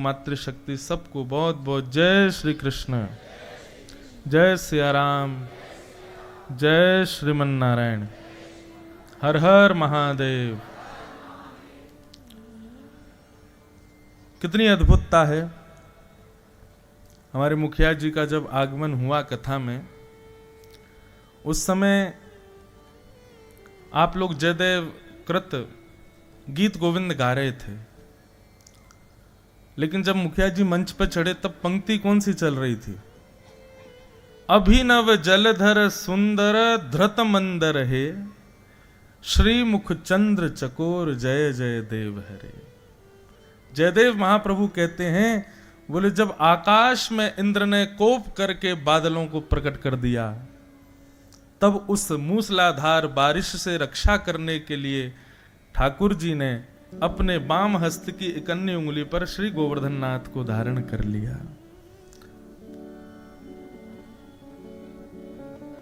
मातृशक्ति सबको बहुत बहुत जय श्री कृष्ण, जय सिया राम, जय श्रीमन नारायण, हर हर महादेव। कितनी अद्भुतता है। हमारे मुखिया जी का जब आगमन हुआ कथा में, उस समय आप लोग जयदेव कृत गीत गोविंद गा रहे थे, लेकिन जब मुखिया जी मंच पर चढ़े तब पंक्ति कौन सी चल रही थी? अभिनव जलधर सुंदर धृत मंदर है, श्री मुख चंद्र चकोर जय जय देव हरे। जयदेव महाप्रभु कहते हैं, बोले जब आकाश में इंद्र ने कोप करके बादलों को प्रकट कर दिया, तब उस मूसलाधार बारिश से रक्षा करने के लिए ठाकुर जी ने अपने बाम हस्त की इकन्नी उंगली पर श्री गोवर्धन नाथ को धारण कर लिया।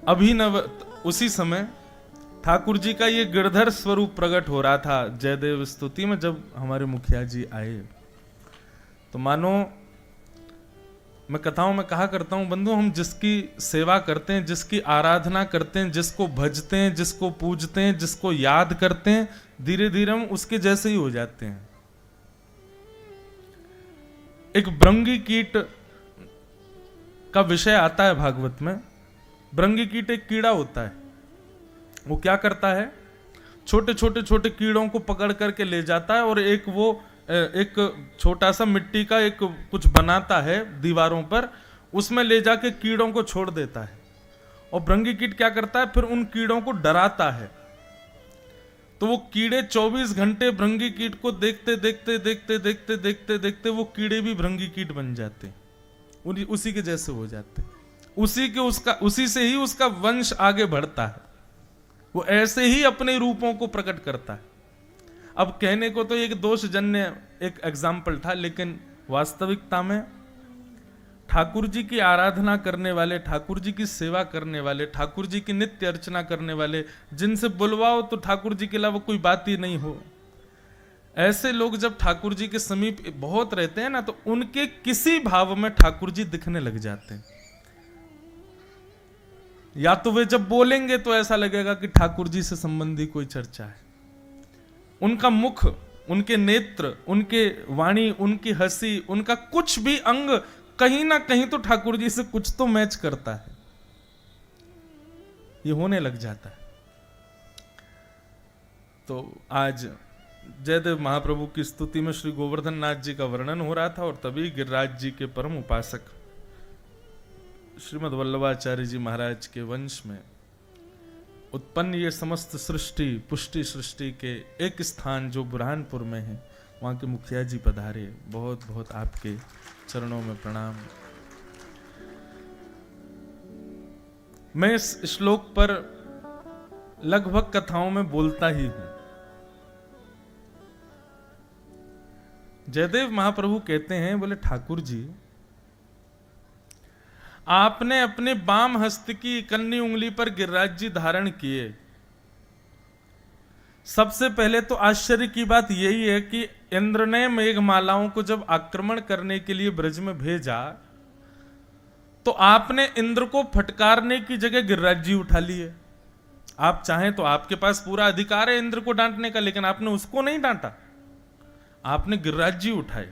अभिनव, उसी समय ठाकुर जी का ये गिरधर स्वरूप प्रकट हो रहा था जयदेव स्तुति में। जब हमारे मुखिया जी आए तो मानो, मैं कथाओं में कहा करता हूं बंधु, हम जिसकी सेवा करते हैं, जिसकी आराधना करते हैं, जिसको भजते हैं, जिसको पूजते हैं, जिसको याद करते हैं, धीरे धीरे हम उसके जैसे ही हो जाते हैं। एक भृंगी कीट का विषय आता है भागवत में। भृंगी कीट एक कीड़ा होता है। वो क्या करता है, छोटे छोटे छोटे कीड़ों को पकड़ करके ले जाता है और एक छोटा सा मिट्टी का एक कुछ बनाता है दीवारों पर, उसमें ले जाके कीड़ों को छोड़ देता है। और भृंगी कीट क्या करता है, फिर उन कीड़ों को डराता है। तो वो कीड़े 24 घंटे भृंगी कीट को देखते देखते देखते देखते देखते देखते वो कीड़े भी भृंगी कीट बन जाते, उसी के जैसे हो जाते। उसी से ही उसका वंश आगे बढ़ता है। वो ऐसे ही अपने रूपों को प्रकट करता है। अब कहने को तो एक दोषजन्य एक एग्जाम्पल था, लेकिन वास्तविकता में ठाकुर जी की आराधना करने वाले, ठाकुर जी की सेवा करने वाले, ठाकुर जी की नित्य अर्चना करने वाले, जिनसे बुलवाओ तो ठाकुर जी के अलावा कोई बात ही नहीं हो, ऐसे लोग जब ठाकुर जी के समीप बहुत रहते हैं ना, तो उनके किसी भाव में ठाकुर जी दिखने लग जाते हैं। या तो वे जब बोलेंगे तो ऐसा लगेगा कि ठाकुर जी से संबंधी कोई चर्चा है। उनका मुख, उनके नेत्र, उनके वाणी, उनकी हंसी, उनका कुछ भी अंग कहीं ना कहीं तो ठाकुर जी से कुछ तो मैच करता है। ये होने लग जाता है। तो आज जयदेव महाप्रभु की स्तुति में श्री गोवर्धन नाथ जी का वर्णन हो रहा था, और तभी गिरिराज जी के परम उपासक श्रीमद् वल्लभाचार्य जी महाराज के वंश में उत्पन्न ये समस्त सृष्टि, पुष्टि सृष्टि के एक स्थान जो बुरहानपुर में है, वहां के मुखिया जी पधारे। बहुत बहुत आपके चरणों में प्रणाम। मैं इस श्लोक पर लगभग कथाओं में बोलता ही हूं। जयदेव महाप्रभु कहते हैं, बोले ठाकुर जी, आपने अपने बाम हस्त की कन्नी उंगली पर गिरिराज जी धारण किए। सबसे पहले तो आश्चर्य की बात यही है कि इंद्र ने मेघमालाओं को जब आक्रमण करने के लिए ब्रज में भेजा, तो आपने इंद्र को फटकारने की जगह गिरिराज जी उठा लिए। आप चाहें तो आपके पास पूरा अधिकार है इंद्र को डांटने का, लेकिन आपने उसको नहीं डांटा, आपने गिरिराज जी उठाए।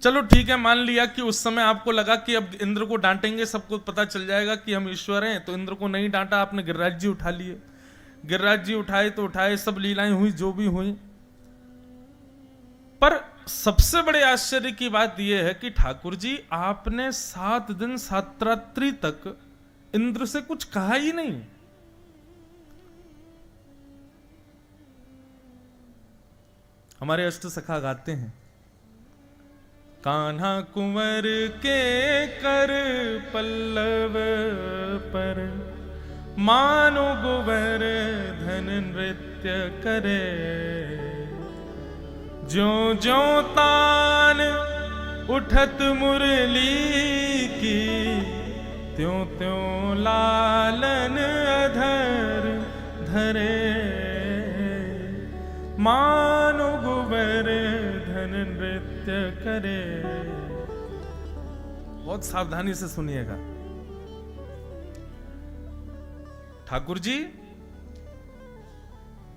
चलो ठीक है, मान लिया कि उस समय आपको लगा कि अब इंद्र को डांटेंगे, सबको पता चल जाएगा कि हम ईश्वर हैं, तो इंद्र को नहीं डांटा, आपने गिरिराज जी उठा लिए। गिरिराज जी उठाए तो उठाए, सब लीलाएं हुई जो भी हुई। पर सबसे बड़े आश्चर्य की बात यह है कि ठाकुर जी, आपने 7 दिन 7 रात्रि तक इंद्र से कुछ कहा ही नहीं। हमारे अष्ट सखा गाते हैं, कान्हा कुंवर के कर पल्लव पर, मानो गोवर्धन नृत्य करे, ज्यों ज्यों तान उठत मुरली की, त्यों त्यों लालन अधर धरे, मानो गोवर्धन नृत्य नृत्य करे। बहुत सावधानी से सुनिएगा। ठाकुर जी,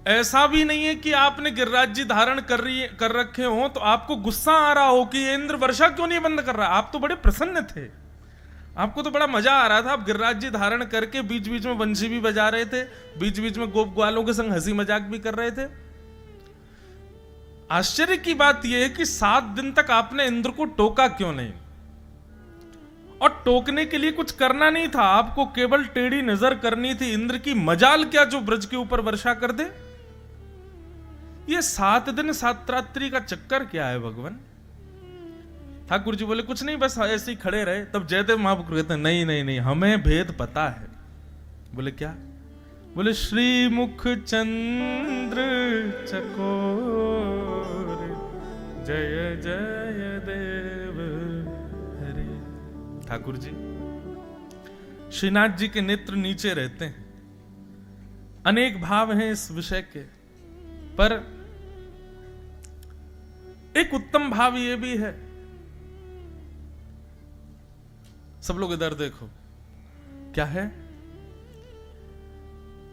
ऐसा भी नहीं है कि आपने गिरिराज जी धारण कर रखे हो तो आपको गुस्सा आ रहा हो कि ये इंद्र वर्षा क्यों नहीं बंद कर रहा। आप तो बड़े प्रसन्न थे, आपको तो बड़ा मजा आ रहा था। आप गिरिराज जी धारण करके बीच बीच में वंशी भी बजा रहे थे, बीच बीच में गोप ग्वालों के संग हंसी मजाक भी कर रहे थे। आश्चर्य की बात यह है कि 7 दिन तक आपने इंद्र को टोका क्यों नहीं। और टोकने के लिए कुछ करना नहीं था, आपको केवल टेढ़ी नजर करनी थी। इंद्र की मजाल क्या जो ब्रज के ऊपर वर्षा कर दे। ये 7 दिन 7 रात्रि का चक्कर क्या है भगवान। ठाकुर जी बोले कुछ नहीं, बस ऐसे ही खड़े रहे। तब जयदेव महाप्रभु कहते नहीं नहीं नहीं, हमें भेद पता है। बोले क्या? बोले श्री मुख चंद्र चकोर जय जय देव हरे। ठाकुर जी, श्रीनाथ जी के नेत्र नीचे रहते हैं। अनेक भाव हैं इस विषय के, पर एक उत्तम भाव यह भी है। सब लोग इधर देखो, क्या है?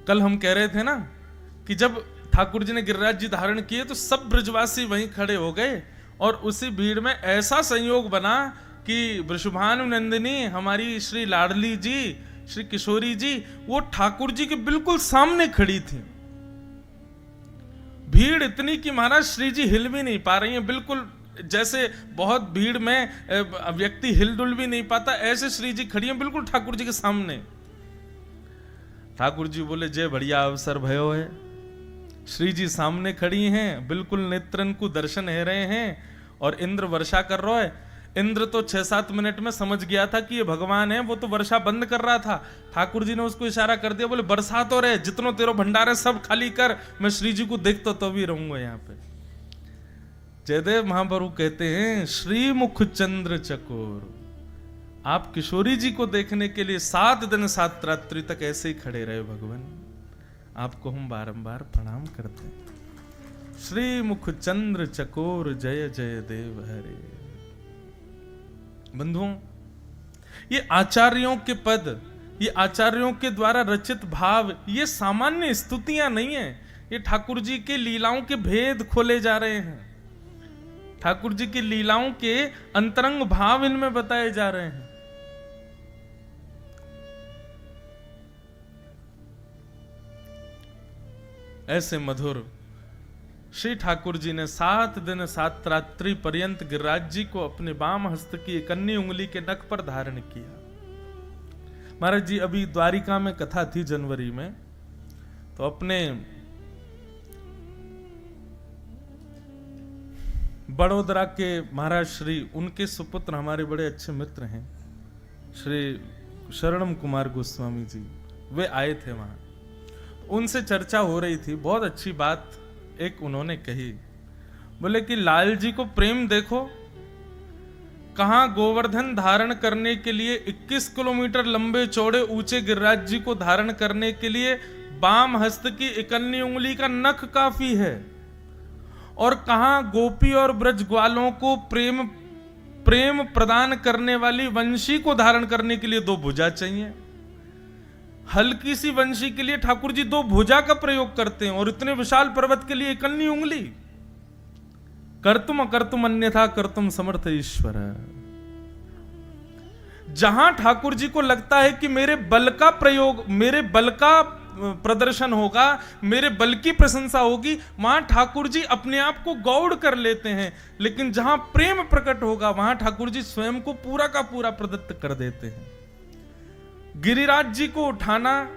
कल हम कह रहे थे ना कि जब ठाकुर जी ने गिरिराज जी धारण किए तो सब ब्रजवासी वहीं खड़े हो गए, और उसी भीड़ में ऐसा संयोग बना कि वृषभानु नंदिनी हमारी श्री लाडली जी, श्री किशोरी जी, वो ठाकुर जी के बिल्कुल सामने खड़ी थी। भीड़ इतनी कि महाराज श्री जी हिल भी नहीं पा रही हैं, बिल्कुल जैसे बहुत भीड़ में व्यक्ति हिलडुल भी नहीं पाता, ऐसे श्री जी खड़ी हैं बिल्कुल ठाकुर जी के सामने। ठाकुर जी बोले जय बढ़िया अवसर भयो है। श्री जी सामने खड़ी हैं, बिल्कुल नेत्रन को दर्शन है रहे हैं, और इंद्र वर्षा कर रहा है। इंद्र तो 6-7 मिनट में समझ गया था कि ये भगवान है, वो तो वर्षा बंद कर रहा था। ठाकुर जी ने उसको इशारा कर दिया, बोले बरसा तो रहे, जितनो तेरो भंडार है सब खाली कर, मैं श्री जी को देखता तो भी रहूंगा यहाँ पे। जयदेव महाप्रभु कहते हैं श्री मुख चंद्र चकोर, आप किशोरी जी को देखने के लिए 7 दिन 7 रात्रि तक ऐसे ही खड़े रहे भगवान। आपको हम बारंबार प्रणाम करते हैं। श्री मुख चंद्र चकोर जय जय देव हरे। बंधुओं, ये आचार्यों के पद, ये आचार्यों के द्वारा रचित भाव, ये सामान्य स्तुतियां नहीं है। ये ठाकुर जी के लीलाओं के भेद खोले जा रहे हैं। ठाकुर जी की लीलाओं के अंतरंग भाव इनमें बताए जा रहे हैं। ऐसे मधुर श्री ठाकुर जी ने 7 दिन 7 रात्रि पर्यंत गिरिराज जी को अपने वाम हस्त की 1 उंगली के नख पर धारण किया। महाराज जी, अभी द्वारिका में कथा थी जनवरी में, तो अपने बड़ोदरा के महाराज श्री, उनके सुपुत्र हमारे बड़े अच्छे मित्र हैं श्री शरणम कुमार गोस्वामी जी, वे आए थे वहां। उनसे चर्चा हो रही थी, बहुत अच्छी बात एक उन्होंने कही। बोले कि लाल जी को प्रेम देखो, कहां गोवर्धन धारण करने के लिए 21 किलोमीटर लंबे चौड़े ऊंचे गिरिराज जी को धारण करने के लिए बाम हस्त की 1 उंगली का नख काफी है, और कहां गोपी और ब्रज ग्वालों को प्रेम प्रदान करने वाली वंशी को धारण करने के लिए 2 भुजा चाहिए। हल्की सी वंशी के लिए ठाकुर जी 2 भुजा का प्रयोग करते हैं, और इतने विशाल पर्वत के लिए 1 उंगली। कर्तुम अकर्तुम अन्यथा कर्तुम समर्थ ईश्वर। जहां ठाकुर जी को लगता है कि मेरे बल का प्रयोग, मेरे बल का प्रदर्शन होगा, मेरे बल की प्रशंसा होगी, वहां ठाकुर जी अपने आप को गौड़ कर लेते हैं। लेकिन जहां प्रेम प्रकट होगा वहां ठाकुर जी स्वयं को पूरा का पूरा प्रदत्त कर देते हैं। गिरिराज जी को उठाना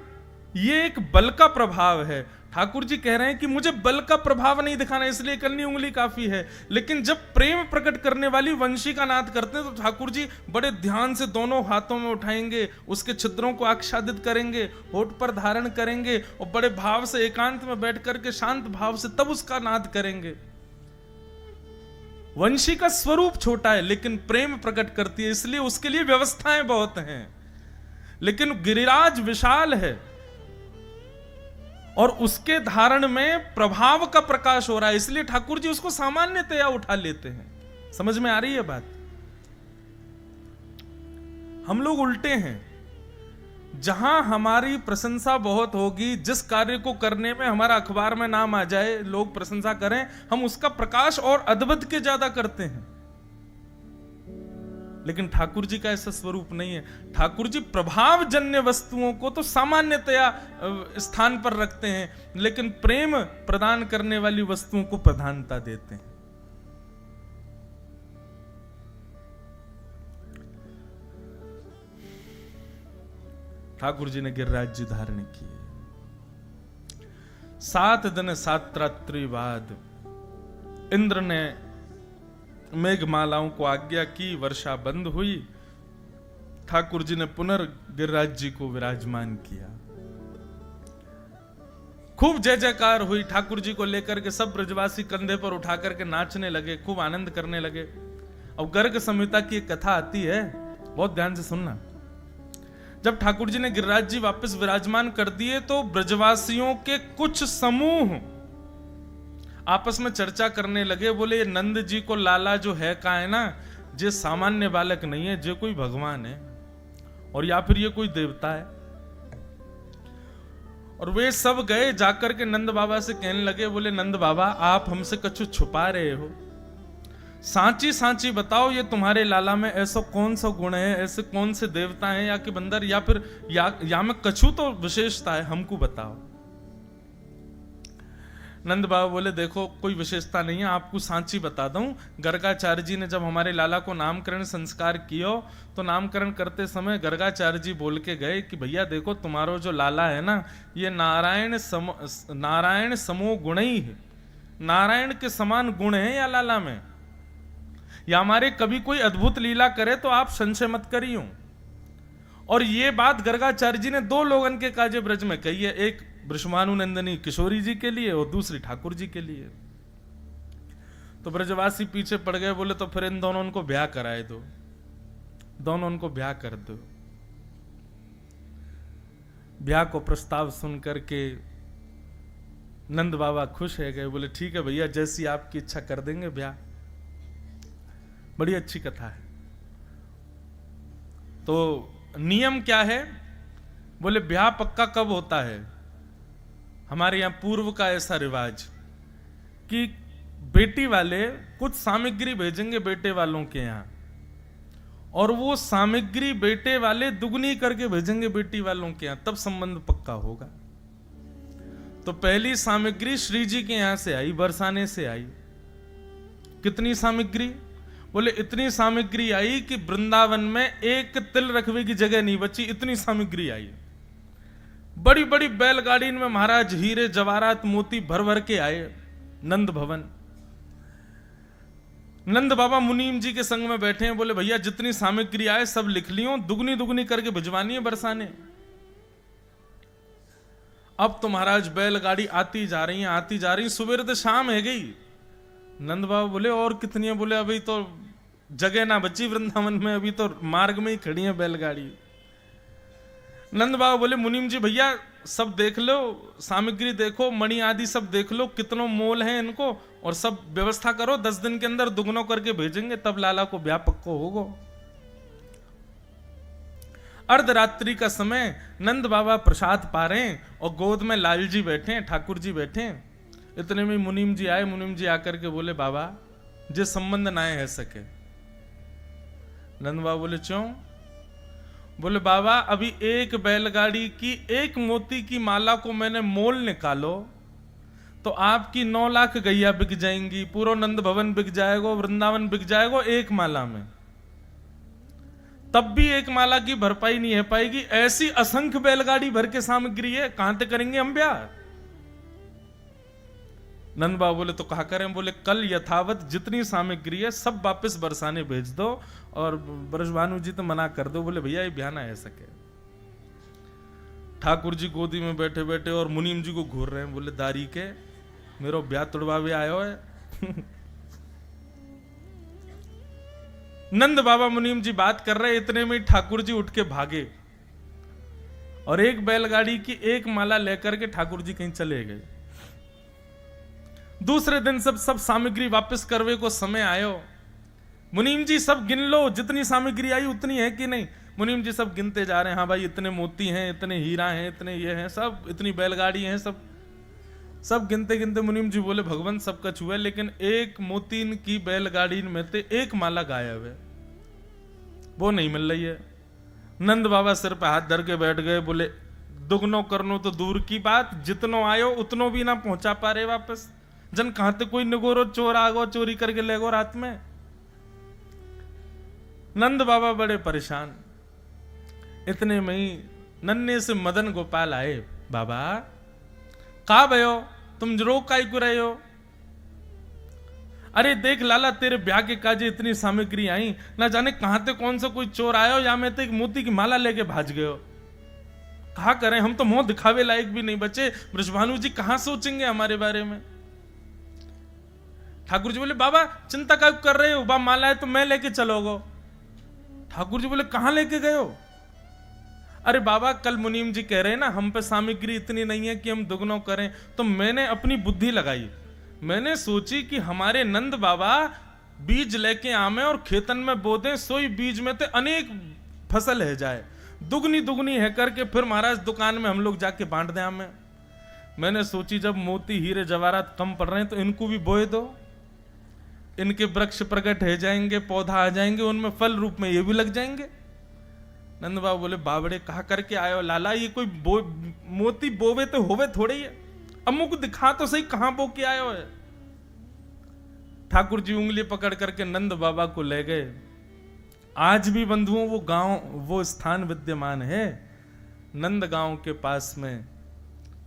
ये एक बल का प्रभाव है। ठाकुर जी कह रहे हैं कि मुझे बल का प्रभाव नहीं दिखाना, इसलिए 1 उंगली काफी है। लेकिन जब प्रेम प्रकट करने वाली वंशी का नाद करते हैं तो ठाकुर जी बड़े ध्यान से दोनों हाथों में उठाएंगे, उसके छिद्रों को आच्छादित करेंगे, होठ पर धारण करेंगे, और बड़े भाव से एकांत में बैठ करके शांत भाव से तब उसका नाद करेंगे। वंशी का स्वरूप छोटा है लेकिन प्रेम प्रकट करती है, इसलिए उसके लिए व्यवस्थाएं बहुत हैं। लेकिन गिरिराज विशाल है और उसके धारण में प्रभाव का प्रकाश हो रहा है, इसलिए ठाकुर जी उसको सामान्यतया उठा लेते हैं, समझ में आ रही है बात? हम लोग उल्टे हैं, जहां हमारी प्रशंसा बहुत होगी, जिस कार्य को करने में हमारा अखबार में नाम आ जाए, लोग प्रशंसा करें, हम उसका प्रकाश और अद्भुत के ज्यादा करते हैं। लेकिन ठाकुर जी का ऐसा स्वरूप नहीं है। ठाकुर जी प्रभावजन्य वस्तुओं को तो सामान्यतया स्थान पर रखते हैं, लेकिन प्रेम प्रदान करने वाली वस्तुओं को प्रधानता देते हैं। ठाकुर जी ने गिरिराज जी धारण किए। 7 दिन 7 रात्रि बाद इंद्र ने मेघमालाओं को आज्ञा की, वर्षा बंद हुई। ठाकुर जी ने पुनर्गिरिराज जी को विराजमान किया। खूब जय जयकार हुई। ठाकुर जी को लेकर के सब ब्रजवासी कंधे पर उठा करके नाचने लगे, खूब आनंद करने लगे। अब गर्ग संहिता की एक कथा आती है, बहुत ध्यान से सुनना। जब ठाकुर जी ने गिरिराज जी वापस विराजमान कर दिए तो ब्रजवासियों के कुछ समूह आपस में चर्चा करने लगे। बोले, ये नंद जी को लाला जो है का है ना, जे सामान्य बालक नहीं है, जे कोई भगवान है और या फिर ये कोई देवता है। और वे सब गए जाकर के नंद बाबा से कहने लगे, बोले नंद बाबा आप हमसे कछु छुपा रहे हो, सांची सांची बताओ, ये तुम्हारे लाला में ऐसा कौन सा गुण है, ऐसे कौन से देवता हैं या कि बंदर, या फिर या में कछु तो विशेषता है, हमको बताओ। नंद बाबा बोले, देखो कोई विशेषता नहीं है, आपको सांची बता दूं। गर्गाचार्य जी ने जब हमारे लाला को नामकरण संस्कार किया तो नामकरण करते समय गर्गाचार्य जी बोल के गए कि भैया देखो तुम्हारा जो लाला है ना, ये नारायण समो गुण ही है, नारायण के समान गुण है या लाला में, या हमारे कभी कोई अद्भुत लीला करे तो आप संशय मत करियो। और ये बात गर्गाचार्य जी ने 2 लोगन के काजे ब्रज में कही है, एक वृषभानुनंदनी किशोरी जी के लिए और दूसरी ठाकुर जी के लिए। तो ब्रजवासी पीछे पड़ गए, बोले तो फिर इन दोनों को ब्याह कराए दो, दोनों उनको ब्याह कर दो। ब्याह को प्रस्ताव सुन करके नंद बाबा खुश है गए, बोले ठीक है भैया, जैसी आपकी इच्छा कर देंगे ब्याह। बड़ी अच्छी कथा है। तो नियम क्या है? बोले ब्याह पक्का कब होता है? हमारे यहां पूर्व का ऐसा रिवाज कि बेटी वाले कुछ सामग्री भेजेंगे बेटे वालों के यहां, और वो सामग्री बेटे वाले दुगनी करके भेजेंगे बेटी वालों के यहां, तब संबंध पक्का होगा। तो पहली सामग्री श्री जी के यहां से आई, बरसाने से आई। कितनी सामग्री? बोले इतनी सामग्री आई कि वृंदावन में एक तिल रखने की जगह नहीं बची, इतनी सामग्री आई। बड़ी बड़ी बैलगाड़ी में महाराज हीरे जवाहरात मोती भर भर के आए नंद भवन। नंद बाबा मुनीम जी के संग में बैठे हैं, बोले भैया जितनी सामग्री आए सब लिख लियो, दुगनी दुगनी करके भिजवानी है बरसाने। अब तो महाराज बैलगाड़ी आती जा रही है, आती जा रही, सुबह तो शाम है गई। नंद बाबा बोले और कितनी है? बोले अभी तो जगह ना बची वृंदावन में, अभी तो मार्ग में ही खड़ी है बैलगाड़ी। नंद बाबा बोले मुनीम जी भैया सब देख लो, सामग्री देखो, मणि आदि सब देख लो, कितनों मोल है इनको, और सब व्यवस्था करो, 10 दिन के अंदर दुगनों करके भेजेंगे, तब लाला को ब्याह पक्को होगा। अर्धरात्रि का समय, नंद बाबा प्रसाद पा रहे हैं और गोद में लाल जी बैठे हैं, ठाकुर जी बैठे हैं। इतने में मुनीम जी आए। मुनीम जी आकर के बोले बाबा जे संबंध ना है सके। नंद बाबा बोले क्यों? बोले बाबा अभी एक बैलगाड़ी की एक मोती की माला को मैंने मोल निकालो तो आपकी 9 लाख गैया बिक जाएंगी, पूरा नंद भवन बिक जाएगा, वृंदावन बिक जाएगा एक माला में, तब भी एक माला की भरपाई नहीं है पाएगी। ऐसी असंख्य बैलगाड़ी भर के सामग्री है, कहां तक करेंगे हम ब्याह? नंद बाबा बोले तो कहा करें? बोले कल यथावत जितनी सामग्री है सब वापस बरसाने भेज दो, और ब्रजभानु जी तो मना कर दो। बोले भैया ये ब्याह ना है सके। ठाकुर जी गोदी में बैठे बैठे और मुनीम जी को घूर रहे हैं, बोले दारी के मेरो ब्याह तुड़वावे आयो है। नंद बाबा मुनीम जी बात कर रहे, इतने में ठाकुर जी उठ के भागे और एक बैलगाड़ी की एक माला लेकर के ठाकुर जी कहीं चले गए। दूसरे दिन सब सामग्री वापस करवे को समय आयो। मुनीम जी सब गिन लो, जितनी सामग्री आई उतनी है कि नहीं। मुनीम जी सब गिनते जा रहे हैं, हाँ भाई इतने मोती हैं, इतने हीरा हैं, इतने ये हैं, सब इतनी बैलगाड़ी हैं, सब गिनते गिनते मुनीम जी बोले भगवान सब कछ हुआ, लेकिन एक मोती की बैलगाड़ी में से एक माला गायब है, वो नहीं मिल रही है। नंद बाबा सिर पे हाथ धर के बैठ गए, बोले दुगनो करनो तो दूर की बात, जितनो आयो उतनो भी ना पहुंचा पा रहे वापस। जन कहां ते कोई निगोरो चोर आगो चोरी करके ले गो रात में। नंद बाबा बड़े परेशान। इतने में ही नन्हे से मदन गोपाल आए। बाबा कहा भयो, तुम रो काई को रहे हो? अरे देख लाला, तेरे ब्याह के काजे इतनी सामग्री आई, ना जाने कहां ते कौन सा कोई चोर आयो, या मैं तो एक मोती की माला लेके भाज गयो। कहा करें, हम तो मुंह दिखावे लायक भी नहीं बचे, ब्रजभानु जी कहां सोचेंगे हमारे बारे में। ठाकुर जी बोले बाबा चिंता क्या कर रहे हो, बा माला है तो मैं लेके चलोगो। ठाकुर जी बोले कहां लेके गए हो? अरे बाबा कल मुनीम जी कह रहे हैं ना हम पे सामग्री इतनी नहीं है कि हम दुगनों करें, तो मैंने अपनी बुद्धि लगाई, मैंने सोची कि हमारे नंद बाबा बीज लेके आमे और खेतन में बो दें, सोई बीज में ते अनेक फसल है जाए, दुगनी दुगनी है करके फिर महाराज दुकान में हम लोग जाके बांट दें हमें। मैंने सोची जब मोती हीरे जवाहरात कम पड़ रहे हैं तो इनको भी बोए दो, इनके वृक्ष प्रकट हो जाएंगे, पौधा आ जाएंगे, उनमें फल रूप में ये भी लग जाएंगे। नंद बाबा बोले बाबड़े कहा करके आयो लाला, ये कोई मोती बोवे तो होवे थोड़े ही है, अमुक दिखा तो सही कहां बो के आयो है। ठाकुर जी उंगली पकड़ करके नंद बाबा को ले गए। आज भी बंधुओं वो गांव, वो स्थान विद्यमान है नंद गांव के पास में।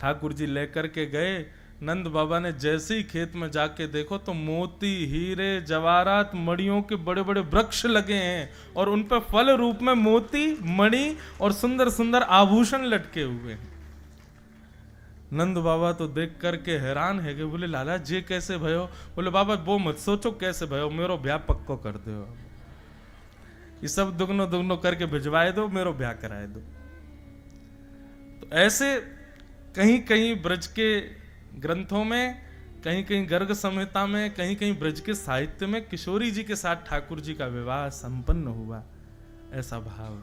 ठाकुर जी लेकर के गए, नंद बाबा ने जैसे ही खेत में जाके देखो तो मोती हीरे जवाहरात मणियों के बड़े बड़े वृक्ष लगे हैं और उन पर फल रूप में मोती मणि और सुंदर सुंदर आभूषण लटके हुए हैं। नंद बाबा तो देख करके हैरान है कि बोले लाला जे कैसे भयो? बोले बाबा वो मत सोचो कैसे भयो, मेरो ब्याह पक्को कर दो, ये सब दुगनो दुगनो करके भिजवाए दो, मेरो ब्याह कराए दो। तो ऐसे कहीं कहीं ब्रज के ग्रंथों में, कहीं कहीं गर्ग संहिता में, कहीं कहीं ब्रज के साहित्य में किशोरी जी के साथ ठाकुर जी का विवाह संपन्न हुआ, ऐसा भाव।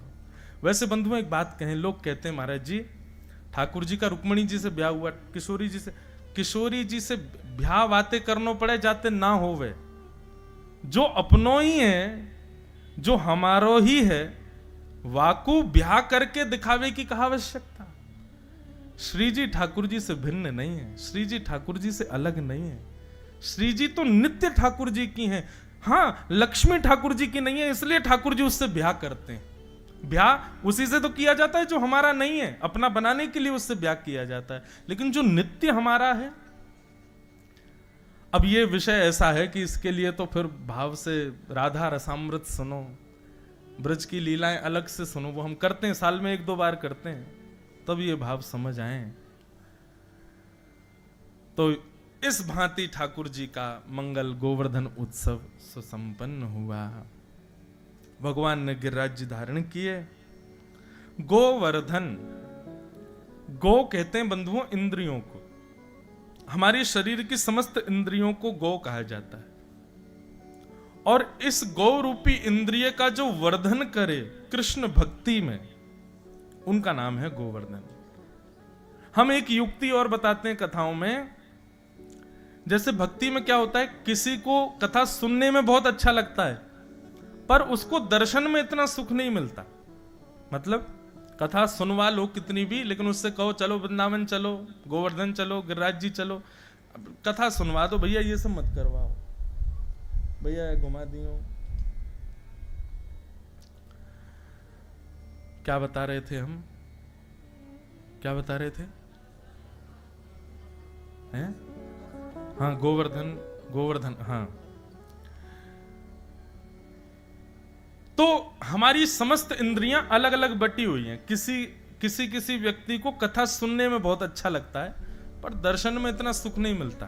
वैसे बंधुओं एक बात कहें, लोग कहते हैं महाराज जी ठाकुर जी का रुक्मणी जी से ब्याह हुआ, किशोरी जी से ब्याह बातें करनो पड़े जाते ना होवे, जो अपनों ही है, जो हमारो ही है, वाकू ब्याह करके दिखावे की कहा आवश्यकता। श्री जी ठाकुर जी से भिन्न नहीं है, श्री जी ठाकुर जी से अलग नहीं है, श्री जी तो नित्य ठाकुर जी की हैं। हाँ लक्ष्मी ठाकुर जी की नहीं है, इसलिए ठाकुर जी उससे ब्याह करते हैं। ब्याह उसी से तो किया जाता है जो हमारा नहीं है, अपना बनाने के लिए उससे ब्याह किया जाता है, लेकिन जो नित्य हमारा है। अब ये विषय ऐसा है कि इसके लिए तो फिर भाव से राधा रसामृत सुनो, ब्रज की लीलाएं अलग से सुनो, वो हम करते हैं, साल में 1-2 बार करते हैं, तब ये भाव समझ आए। तो इस भांति ठाकुर जी का मंगल गोवर्धन उत्सव सुसंपन्न हुआ। भगवान ने गिरिराज जी धारण किए। गोवर्धन, गो कहते हैं बंधुओं इंद्रियों को, हमारे शरीर की समस्त इंद्रियों को गो कहा जाता है, और इस गौ रूपी इंद्रिय का जो वर्धन करे कृष्ण भक्ति में, उनका नाम है गोवर्धन। हम एक युक्ति और बताते हैं कथाओं में, जैसे भक्ति में क्या होता है, किसी को कथा सुनने में बहुत अच्छा लगता है पर उसको दर्शन में इतना सुख नहीं मिलता। मतलब कथा सुनवा लो कितनी भी, लेकिन उससे कहो चलो वृंदावन चलो, गोवर्धन चलो, गिरिराज जी चलो, कथा सुनवा दो भैया, ये सब मत करवाओ भैया, घुमा दियो। क्या बता रहे थे हम, क्या बता रहे थे? हैं? हाँ गोवर्धन हाँ। तो हमारी समस्त इंद्रियां अलग अलग बटी हुई हैं। किसी व्यक्ति को कथा सुनने में बहुत अच्छा लगता है पर दर्शन में इतना सुख नहीं मिलता।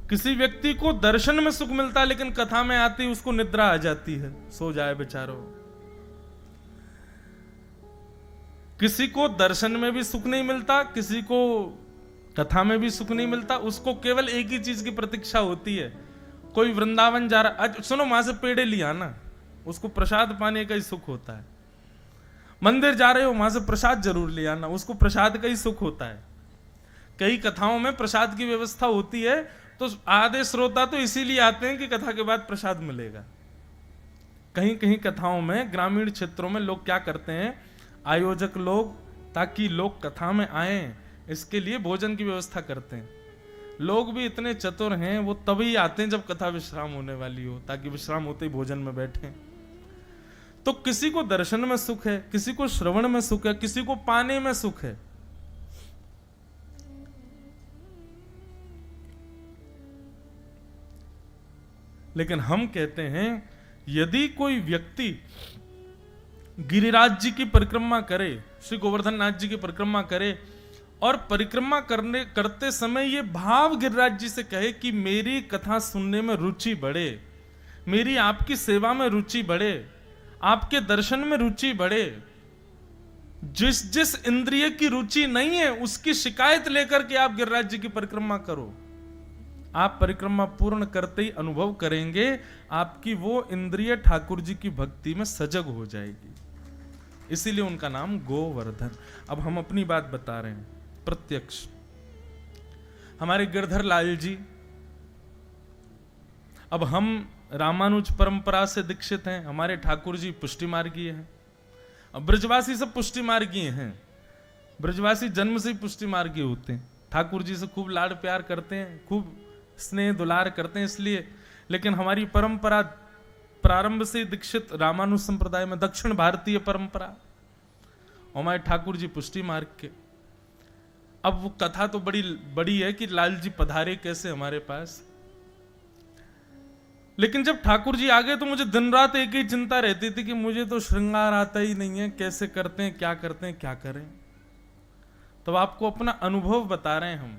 किसी व्यक्ति को दर्शन में सुख मिलता है लेकिन कथा में आती उसको निद्रा आ जाती है, सो जाए बेचारो। किसी को दर्शन में भी सुख नहीं मिलता, किसी को कथा में भी सुख नहीं मिलता, उसको केवल एक ही चीज की प्रतीक्षा होती है, कोई वृंदावन जा रहा, आज सुनो, वहां से पेड़े लिया ना, उसको प्रसाद पाने का ही सुख होता है। मंदिर जा रहे हो, वहां से प्रसाद जरूर ले आना, उसको प्रसाद का ही सुख होता है। कई कथाओं में प्रसाद की व्यवस्था होती है, तो आधे श्रोता तो इसीलिए आते हैं कि कथा के बाद प्रसाद मिलेगा। कहीं कहीं कथाओं में, ग्रामीण क्षेत्रों में लोग क्या करते हैं, आयोजक लोग, ताकि लोग कथा में आए, इसके लिए भोजन की व्यवस्था करते हैं। लोग भी इतने चतुर हैं, वो तभी आते हैं जब कथा विश्राम होने वाली हो, ताकि विश्राम होते ही भोजन में बैठें। तो किसी को दर्शन में सुख है, किसी को श्रवण में सुख है, किसी को पाने में सुख है। लेकिन हम कहते हैं, यदि कोई व्यक्ति गिरिराज जी की परिक्रमा करे, श्री गोवर्धन नाथ जी की परिक्रमा करे, और परिक्रमा करते समय ये भाव गिरिराज जी से कहे कि मेरी कथा सुनने में रुचि बढ़े, मेरी आपकी सेवा में रुचि बढ़े, आपके दर्शन में रुचि बढ़े। जिस जिस इंद्रिय की रुचि नहीं है, उसकी शिकायत लेकर के आप गिरिराज जी की परिक्रमा करो। आप परिक्रमा पूर्ण करते ही अनुभव करेंगे, आपकी वो इंद्रिय ठाकुर जी की भक्ति में सजग हो जाएगी। इसीलिए उनका नाम गोवर्धन। अब हम अपनी बात बता रहे हैं प्रत्यक्ष। हमारे गिरधर लाल जी, अब हम रामानुज परंपरा से दीक्षित हैं, हमारे ठाकुर जी पुष्टि मार्गीय हैं। अब ब्रजवासी सब पुष्टि मार्गीय हैं, ब्रजवासी जन्म से ही पुष्टि मार्गीय होते हैं, ठाकुर जी से खूब लाड प्यार करते हैं, खूब स्नेह दुलार करते हैं, इसलिए। लेकिन हमारी परंपरा प्रारंभ से दीक्षित रामानुज संप्रदाय में, दक्षिण भारतीय परंपरा, हमारे ठाकुर जी पुष्टि मार्ग के। अब वो कथा तो बड़ी बड़ी है कि लाल जी पधारे कैसे हमारे पास। लेकिन जब ठाकुर जी आ गए तो मुझे दिन रात एक ही चिंता रहती थी कि मुझे तो श्रृंगार आता ही नहीं है, कैसे करते हैं, क्या करते हैं, क्या करें। तो आपको अपना अनुभव बता रहे हैं हम।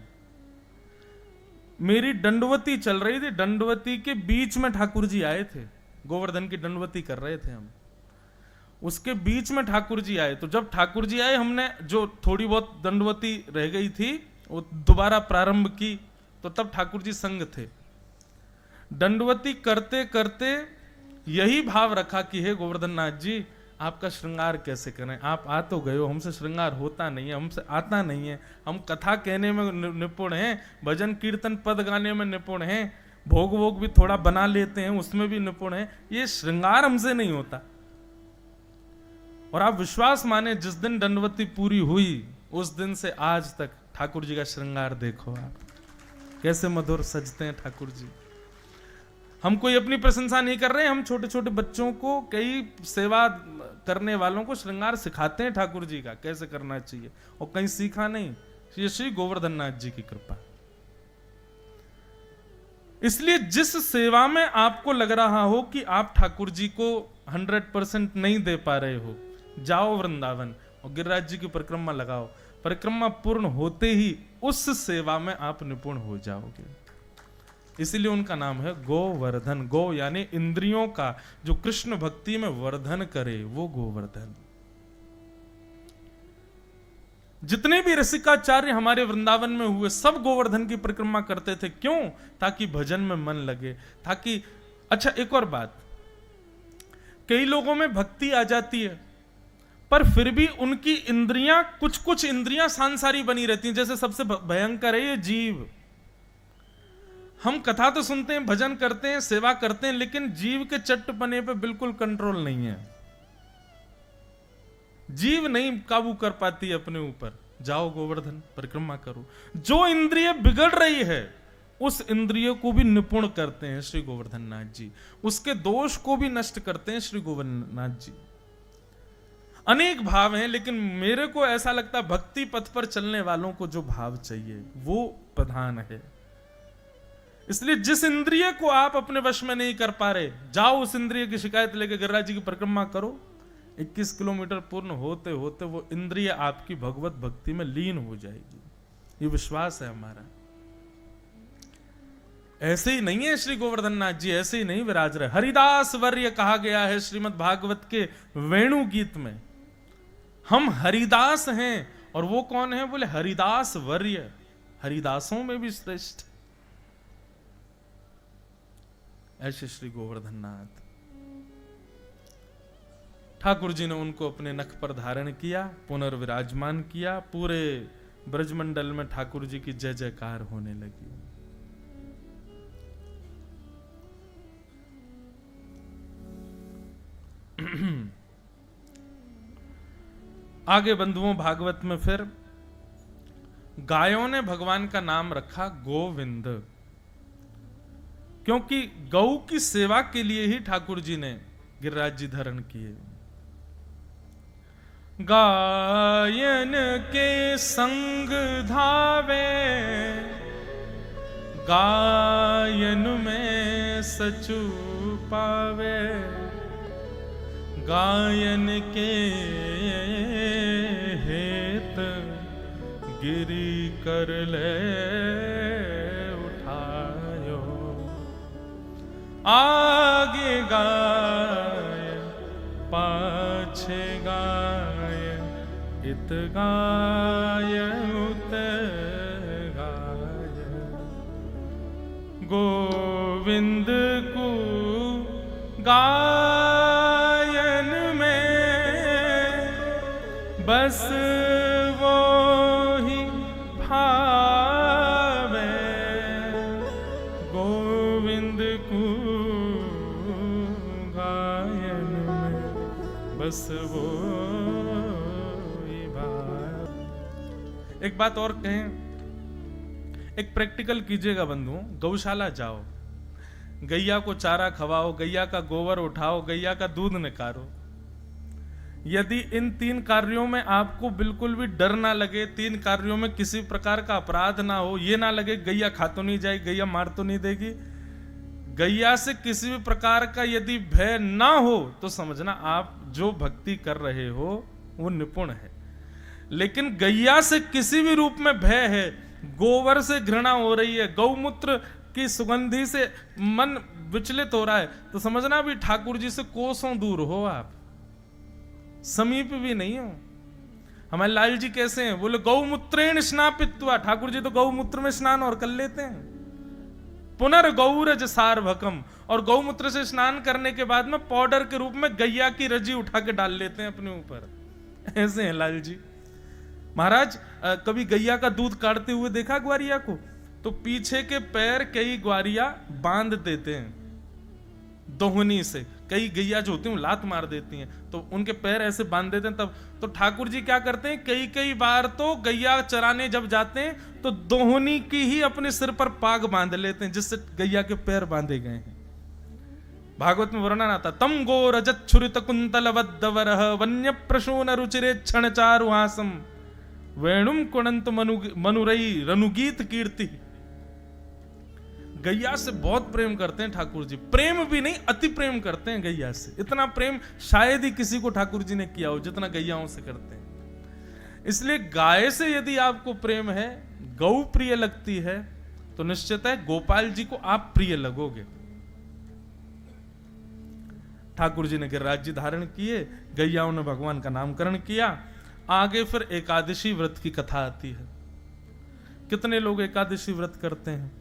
मेरी दंडवती चल रही थी, दंडवती के बीच में ठाकुर जी आए थे, गोवर्धन की दंडवती कर रहे थे हम, उसके बीच में ठाकुर जी आए। तो जब ठाकुर जी आए, हमने जो थोड़ी बहुत दंडवती रह गई थी वो दोबारा प्रारंभ की, तो तब ठाकुर जी संग थे। दंडवती करते करते यही भाव रखा कि हे गोवर्धन नाथ जी, आपका श्रृंगार कैसे करें, आप आ तो गए हो, हमसे श्रृंगार होता नहीं है, हमसे आता नहीं है, हम कथा कहने में निपुण हैं, भजन कीर्तन पद गाने में निपुण हैं, भोग वोग भी थोड़ा बना लेते हैं, उसमें भी निपुण हैं, ये श्रृंगार हमसे नहीं होता। और आप विश्वास माने, जिस दिन दंडवती पूरी हुई उस दिन से आज तक ठाकुर जी का श्रृंगार देखो आप, कैसे मधुर सजते हैं ठाकुर जी। हम कोई अपनी प्रशंसा नहीं कर रहे हैं, हम छोटे छोटे बच्चों को, कई सेवा करने वालों को श्रृंगार सिखाते हैं ठाकुर जी का कैसे करना चाहिए, और कहीं सीखा नहीं, ये श्री गोवर्धन नाथ जी की कृपा। इसलिए जिस सेवा में आपको लग रहा हो कि आप ठाकुर जी को 100% नहीं दे पा रहे हो, जाओ वृंदावन और गिरिराज जी की परिक्रमा लगाओ, परिक्रमा पूर्ण होते ही उस सेवा में आप निपुण हो जाओगे। इसीलिए उनका नाम है गोवर्धन। गो यानी इंद्रियों का जो कृष्ण भक्ति में वर्धन करे, वो गोवर्धन। जितने भी रसिकाचार्य हमारे वृंदावन में हुए, सब गोवर्धन की परिक्रमा करते थे। क्यों? ताकि भजन में मन लगे, ताकि। अच्छा, एक और बात, कई लोगों में भक्ति आ जाती है पर फिर भी उनकी इंद्रियां, कुछ कुछ इंद्रियां सांसारी बनी रहती हैं। जैसे सबसे भयंकर है ये जीव। हम कथा तो सुनते हैं, भजन करते हैं, सेवा करते हैं, लेकिन जीव के चट्टपने पे बिल्कुल कंट्रोल नहीं है। जीव नहीं काबू कर पाती अपने ऊपर। जाओ गोवर्धन परिक्रमा करो। जो इंद्रिय बिगड़ रही है उस इंद्रिय को भी निपुण करते हैं श्री गोवर्धन नाथ जी, उसके दोष को भी नष्ट करते हैं श्री गोवर्धन नाथ जी। अनेक भाव हैं, लेकिन मेरे को ऐसा लगता है भक्ति पथ पर चलने वालों को जो भाव चाहिए वो प्रधान है। इसलिए जिस इंद्रिय को आप अपने वश में नहीं कर पा रहे, जाओ उस इंद्रिय की शिकायत लेकर गिरिराज जी की परिक्रमा करो। 21 किलोमीटर पूर्ण होते होते वो इंद्रिय आपकी भगवत भक्ति में लीन हो जाएगी, ये विश्वास है हमारा। ऐसे ही नहीं है श्री गोवर्धन नाथ जी, ऐसे ही नहीं विराज रहे। हरिदास वर्य कहा गया है श्रीमद् भागवत के वेणु गीत में, हम हरिदास हैं। और वो कौन है? बोले हरिदास वर्य, हरिदासों में भी श्रेष्ठ। ऐसे श्री गोवर्धन नाथ। ठाकुर जी ने उनको अपने नख पर धारण किया, पुनर्विराजमान किया। पूरे ब्रजमंडल में ठाकुर जी की जय जयकार होने लगी। आगे बंधुओं भागवत में फिर गायों ने भगवान का नाम रखा गोविंद, क्योंकि गौ की सेवा के लिए ही ठाकुर जी ने गिरिराज जी धारण किए। गायन के संग धावे, गायन में सचु पावे, गायन के हेत गिरी कर ले उठायो। आगे गाय पाछे गाय, इत गाय उत गाय। गोविंद को गायन में बस वो ही भावे। गोविंद को गायन में बस वो ही भावे। एक बात और कहें, एक प्रैक्टिकल कीजिएगा बंधुओं, गौशाला जाओ, गैया को चारा खवाओ, गैया का गोबर उठाओ, गैया का दूध निकालो। यदि इन 3 कार्यों में आपको बिल्कुल भी डर ना लगे, 3 कार्यों में किसी प्रकार का अपराध ना हो, ये ना लगे गैया खा तो नहीं जाएगी, गैया मार तो नहीं देगी, गैया से किसी भी प्रकार का यदि भय ना हो, तो समझना आप जो भक्ति कर रहे हो वो निपुण है। लेकिन गैया से किसी भी रूप में भय है, गोबर से घृणा हो रही है, गौमूत्र की सुगंधी से मन विचलित हो रहा है, तो समझना भी ठाकुर जी से कोसों दूर हो, आप समीप भी नहीं हो। हमारे लाल जी कैसे हैं, बोले गौमूत्रेण स्नापित्वा, ठाकुर जी तो गौमूत्र में स्नान और कर लेते हैं। पुनर्गौरज सार्वकम, और गौमूत्र से स्नान करने के बाद में पाउडर के रूप में गैया की रजी उठा के डाल लेते हैं अपने ऊपर। ऐसे हैं लाल जी महाराज। कभी गैया का दूध काटते हुए देखा ग्वारिया को? तो पीछे के पैर कई ग्वारिया बांध देते हैं दोहनी से। कई गैया जो होती हैं लात मार देती हैं, तो उनके पैर ऐसे बांध देते हैं। तब तो ठाकुर जी क्या करते हैं, कई बार तो गैया चराने जब जाते हैं तो दोहनी की ही अपने सिर पर पाग बांध लेते हैं, जिससे गैया के पैर बांधे गए हैं। भागवत में वर्णन आता, तम गो रजत छुरित कुंतल वद्दवरह वन्य प्रशून रुचिरे क्षण चारुहासम वेणुम कुणंत मनुरई रनुगीत कीर्ति। गैया से बहुत प्रेम करते हैं ठाकुर जी, प्रेम भी नहीं अति प्रेम करते हैं गैया से। इतना प्रेम शायद ही किसी को ठाकुर जी ने किया हो जितना गैयाओं से करते हैं। इसलिए गाय से यदि आपको प्रेम है, गौ प्रिय लगती है, तो निश्चित है गोपाल जी को आप प्रिय लगोगे। ठाकुर जी ने गिरिराज जी धारण किए, गैयाओं ने भगवान का नामकरण किया। आगे फिर एकादशी व्रत की कथा आती है। कितने लोग एकादशी व्रत करते हैं?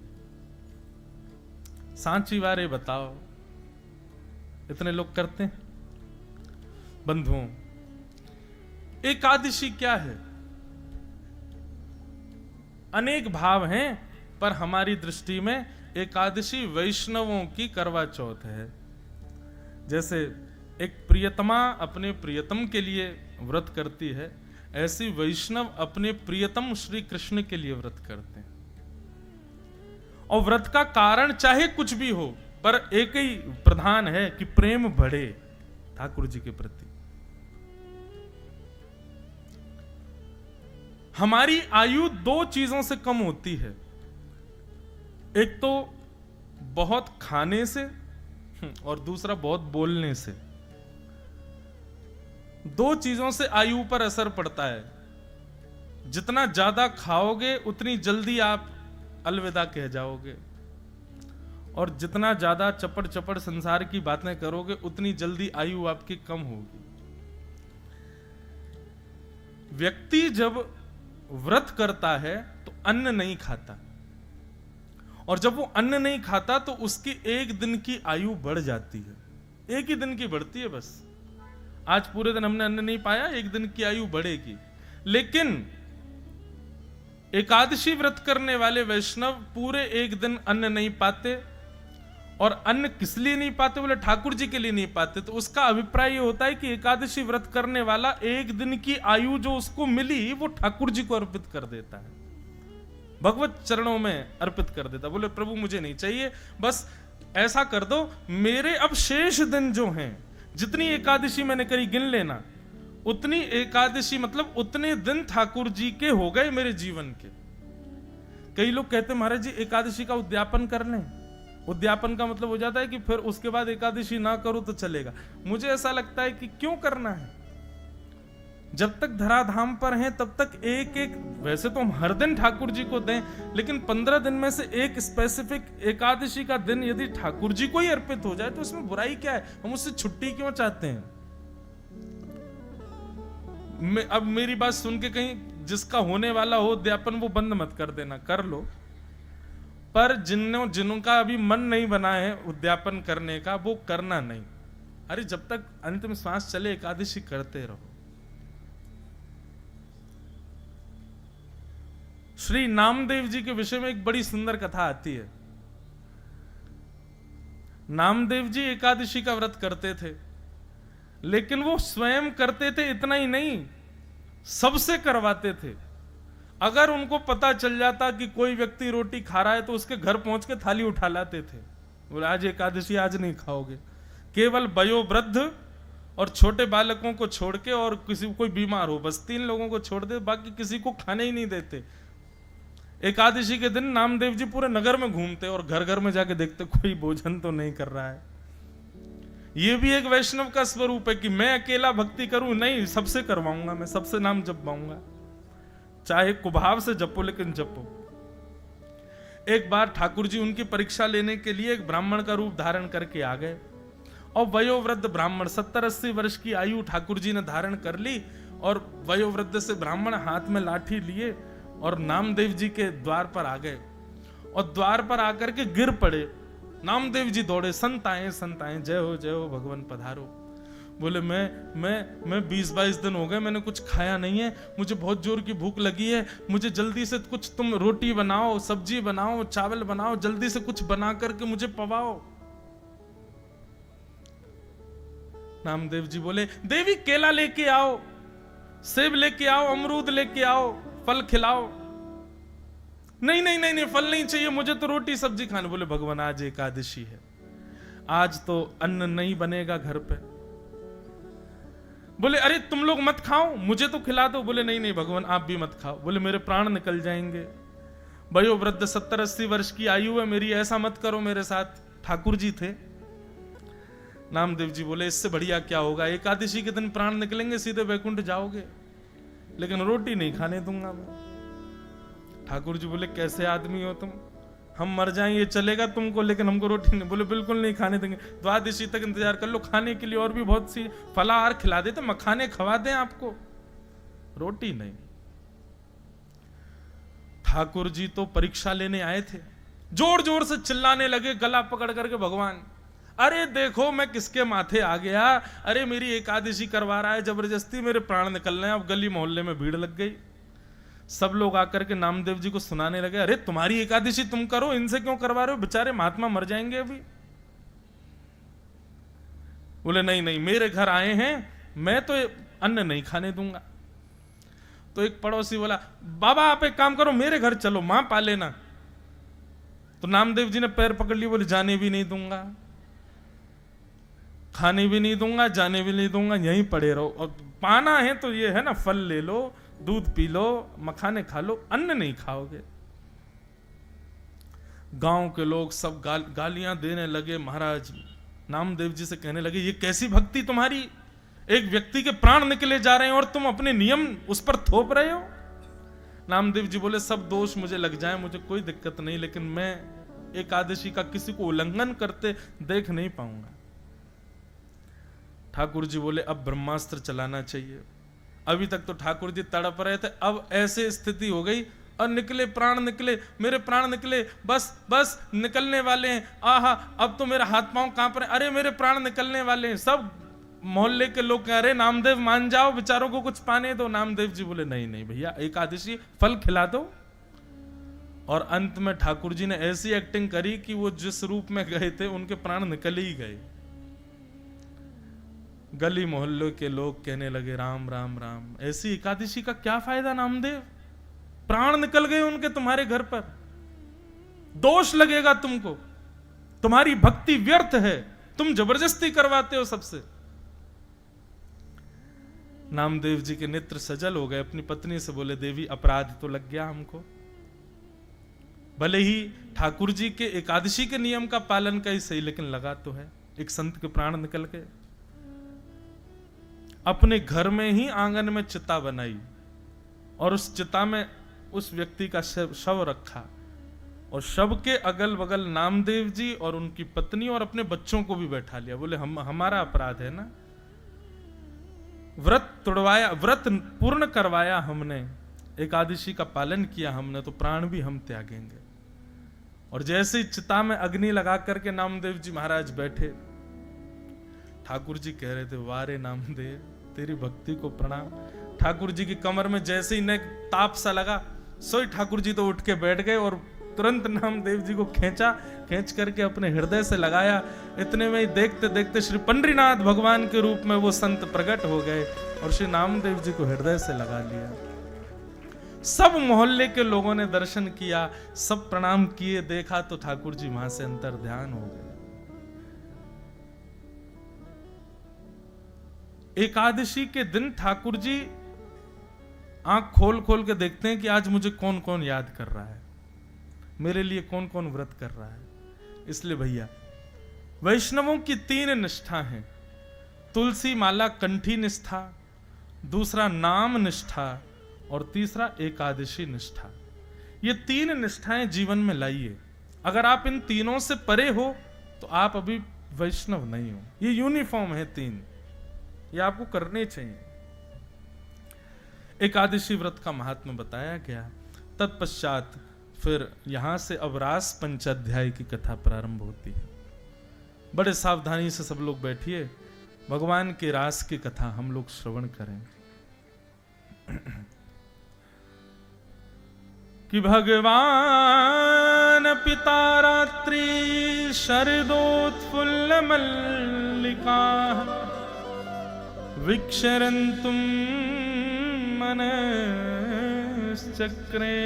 सांची वारे बताओ, इतने लोग करते हैं? बंधुओं, एकादशी क्या है? अनेक भाव हैं, पर हमारी दृष्टि में एकादशी वैष्णवों की करवा चौथ है। जैसे एक प्रियतमा अपने प्रियतम के लिए व्रत करती है, ऐसी वैष्णव अपने प्रियतम श्री कृष्ण के लिए व्रत करते हैं। और व्रत का कारण चाहे कुछ भी हो, पर एक ही प्रधान है कि प्रेम बढ़े ठाकुर जी के प्रति। हमारी आयु 2 चीजों से कम होती है, एक तो बहुत खाने से और दूसरा बहुत बोलने से। 2 चीजों से आयु पर असर पड़ता है। जितना ज्यादा खाओगे उतनी जल्दी आप अलविदा कह जाओगे, और जितना ज्यादा चपड़ चपड़ संसार की बातें करोगे उतनी जल्दी आयु आपकी कम होगी। व्यक्ति जब व्रत करता है तो अन्न नहीं खाता, और जब वो अन्न नहीं खाता तो उसकी एक दिन की आयु बढ़ जाती है, एक ही दिन की बढ़ती है बस। आज पूरे दिन हमने अन्न नहीं पाया, एक दिन की आयु बढ़ेगी। लेकिन एकादशी व्रत करने वाले वैष्णव पूरे एक दिन अन्न नहीं पाते, और अन्न किस लिए नहीं पाते, बोले ठाकुर जी के लिए नहीं पाते। तो उसका अभिप्राय ये होता है कि एकादशी व्रत करने वाला एक दिन की आयु जो उसको मिली वो ठाकुर जी को अर्पित कर देता है, भगवत चरणों में अर्पित कर देता। बोले प्रभु मुझे नहीं चाहिए, बस ऐसा कर दो, मेरे अब शेष दिन जो हैं, जितनी एकादशी मैंने करी गिन लेना, उतनी एकादशी मतलब उतने दिन ठाकुर जी के हो गए मेरे जीवन के। कई लोग कहते महाराज जी एकादशी का उद्यापन कर लें। उद्यापन का मतलब हो जाता है कि फिर उसके बाद एकादशी ना करूं तो चलेगा। मुझे ऐसा लगता है कि क्यों करना है, जब तक धराधाम पर हैं तब तक एक एक, वैसे तो हम हर दिन ठाकुर जी को दें, लेकिन 15 दिन में से एक स्पेसिफिक एकादशी का दिन यदि ठाकुर जी को ही अर्पित हो जाए तो इसमें बुराई क्या है, हम उससे छुट्टी क्यों चाहते हैं। अब मेरी बात सुन के कहीं जिसका होने वाला हो उद्यापन वो बंद मत कर देना, कर लो, पर जिनका अभी मन नहीं बना है उद्यापन करने का वो करना नहीं। अरे जब तक अंतिम श्वास चले एकादशी करते रहो। श्री नामदेव जी के विषय में एक बड़ी सुंदर कथा आती है। नामदेव जी एकादशी का व्रत करते थे, लेकिन वो स्वयं करते थे इतना ही नहीं, सबसे करवाते थे। अगर उनको पता चल जाता कि कोई व्यक्ति रोटी खा रहा है तो उसके घर पहुंच के थाली उठा लाते थे, बोले आज एकादशी आज नहीं खाओगे। केवल वयोवृद्ध और छोटे बालकों को छोड़ के, और किसी कोई बीमार हो, बस 3 लोगों को छोड़ दे, बाकी किसी को खाने ही नहीं देते। एकादशी के दिन नामदेव जी पूरे नगर में घूमते और घर घर में जाके देखते कोई भोजन तो नहीं कर रहा है। ये भी एक वैष्णव का स्वरूप है कि मैं अकेला भक्ति करूं नहीं, सबसे करवाऊंगा, मैं सबसे नाम जपवाऊंगा, चाहे कुभाव से जपो लेकिन जपो। एक बार ठाकुर जी उनकी परीक्षा लेने के लिए एक ब्राह्मण का रूप धारण करके आ गए, और वयोवृद्ध ब्राह्मण 70-80 वर्ष की आयु ठाकुर जी ने धारण कर ली, और वयोवृद्ध से ब्राह्मण हाथ में लाठी लिए और नामदेव जी के द्वार पर आ गए, और द्वार पर आकर के गिर पड़े। नामदेव जी दौड़े, संत आए जय हो भगवान पधारो। बोले मैं 20-22 दिन हो गए मैंने कुछ खाया नहीं है, मुझे बहुत जोर की भूख लगी है, मुझे जल्दी से कुछ तुम रोटी बनाओ, सब्जी बनाओ, चावल बनाओ, जल्दी से कुछ बना करके मुझे पवाओ। नामदेव जी बोले देवी केला लेके आओ, सेब लेके आओ, अमरूद लेके आओ, फल खिलाओ। नहीं, फल नहीं चाहिए, मुझे तो रोटी सब्जी खाने। बोले भगवान आज एकादशी है, आज तो अन्न नहीं बनेगा घर पे। बोले अरे तुम लोग मत खाओ, मुझे तो खिला दो। बोले नहीं भगवान आप भी मत खाओ। बोले मेरे प्राण निकल जाएंगे, वयोवृद्ध 70-80 वर्ष की आयु है मेरी, ऐसा मत करो मेरे साथ। ठाकुर जी थे। नामदेव जी बोले इससे बढ़िया क्या होगा, एकादशी के दिन प्राण निकलेंगे, सीधे वैकुंठ जाओगे, लेकिन रोटी नहीं खाने दूंगा मैं। ठाकुर जी बोले कैसे आदमी हो तुम, हम मर जाएं ये चलेगा तुमको, लेकिन हमको रोटी नहीं। बोले बिल्कुल नहीं खाने देंगे, द्वादशी तक इंतजार कर लो, खाने के लिए और भी बहुत सी फलाहार खिला देते, मखाने खवा दें आपको, रोटी नहीं। ठाकुर जी तो परीक्षा लेने आए थे, जोर जोर से चिल्लाने लगे, गला पकड़ करके, भगवान अरे देखो मैं किसके माथे आ गया, अरे मेरी एकादशी करवा रहा है जबरदस्ती, मेरे प्राण निकल रहे हैं। अब गली मोहल्ले में भीड़ लग गई, सब लोग आकर के नामदेव जी को सुनाने लगे, अरे तुम्हारी एकादशी तुम करो, इनसे क्यों करवा रहे हो, बेचारे महात्मा मर जाएंगे अभी। बोले नहीं मेरे घर आए हैं, मैं तो अन्न नहीं खाने दूंगा। तो एक पड़ोसी बोला बाबा आप एक काम करो, मेरे घर चलो, मां पा लेना। तो नामदेव जी ने पैर पकड़ लिए, बोले जाने भी नहीं दूंगा, खाने भी नहीं दूंगा, जाने भी नहीं दूंगा, यहीं पड़े रहो, और पाना है तो ये है ना, फल ले लो, दूध पी लो, मखाने खा लो, अन्न नहीं खाओगे। गांव के लोग सब गालियां देने लगे। महाराज नामदेव जी से कहने लगे ये कैसी भक्ति तुम्हारी, एक व्यक्ति के प्राण निकले जा रहे हैं और तुम अपने नियम उस पर थोप रहे हो। नामदेव जी बोले सब दोष मुझे लग जाए, मुझे कोई दिक्कत नहीं, लेकिन मैं एकादशी का किसी को उल्लंघन करते देख नहीं पाऊंगा। ठाकुर जी बोले अब ब्रह्मास्त्र चलाना चाहिए। अभी तक तो ठाकुर जी तड़प रहे थे, अब ऐसे स्थिति हो गई, और निकले प्राण निकले, मेरे प्राण निकले, बस बस निकलने वाले हैं, आहा अब तो मेरा हाथ पांव कांप रहे, अरे मेरे प्राण निकलने वाले हैं। सब मोहल्ले के लोग कह रहे नामदेव मान जाओ, बेचारों को कुछ पाने दो। नामदेव जी बोले नहीं नहीं भैया, एकादशी फल खिला दो। और अंत में ठाकुर जी ने ऐसी एक्टिंग करी कि वो जिस रूप में गए थे उनके प्राण निकल ही गए। गली मोहल्ले के लोग कहने लगे राम राम राम, ऐसी एकादशी का क्या फायदा नामदेव, प्राण निकल गए उनके तुम्हारे घर पर, दोष लगेगा तुमको, तुम्हारी भक्ति व्यर्थ है, तुम जबरदस्ती करवाते हो सबसे। नामदेव जी के नेत्र सजल हो गए, अपनी पत्नी से बोले देवी अपराध तो लग गया हमको, भले ही ठाकुर जी के एकादशी के नियम का पालन का ही सही, लेकिन लगा तो है, एक संत के प्राण निकल गए। अपने घर में ही आंगन में चिता बनाई और उस चिता में उस व्यक्ति का शव रखा और शव के अगल बगल नामदेव जी और उनकी पत्नी और अपने बच्चों को भी बैठा लिया। बोले हमारा अपराध है ना, व्रत तोड़वाया, व्रत पूर्ण करवाया हमने, एकादशी का पालन किया हमने, तो प्राण भी हम त्यागेंगे। और जैसे ही चिता में अग्नि लगा करके नामदेव जी महाराज बैठे, ठाकुर जी कह रहे थे वारे नामदेव तेरी भक्ति को प्रणाम। ठाकुर जी की कमर में जैसे ही नेक ताप सा लगा, सोई ठाकुर जी तो उठ के बैठ गए और तुरंत नामदेव जी को खींच करके अपने हृदय से लगाया। इतने में ही देखते देखते श्री पंडरीनाथ भगवान के रूप में वो संत प्रकट हो गए और श्री नामदेव जी को हृदय से लगा लिया। सब मोहल्ले के लोगों ने दर्शन किया, सब प्रणाम किए, देखा तो ठाकुर जी वहां से अंतर ध्यान हो गए। एकादशी के दिन ठाकुर जी आंख खोल खोल के देखते हैं कि आज मुझे कौन कौन याद कर रहा है, मेरे लिए कौन कौन व्रत कर रहा है। इसलिए भैया वैष्णवों की 3 निष्ठा हैं, तुलसी माला कंठी निष्ठा, दूसरा नाम निष्ठा और तीसरा एकादशी निष्ठा। ये 3 निष्ठाएं जीवन में लाइए। अगर आप इन तीनों से परे हो तो आप अभी वैष्णव नहीं हो। ये यूनिफॉर्म है 3, ये आपको करने चाहिए। एकादशी व्रत का महात्मा बताया गया। तत्पश्चात फिर यहां से अब रास पंचाध्याय की कथा प्रारंभ होती है। बड़े सावधानी से सब लोग बैठिए, भगवान के रास की कथा हम लोग श्रवण करें। कि भगवान पिता रात्रि शरदोत्फुल्ल मल्लिका विक्षरन्तुं मनश्चक्रे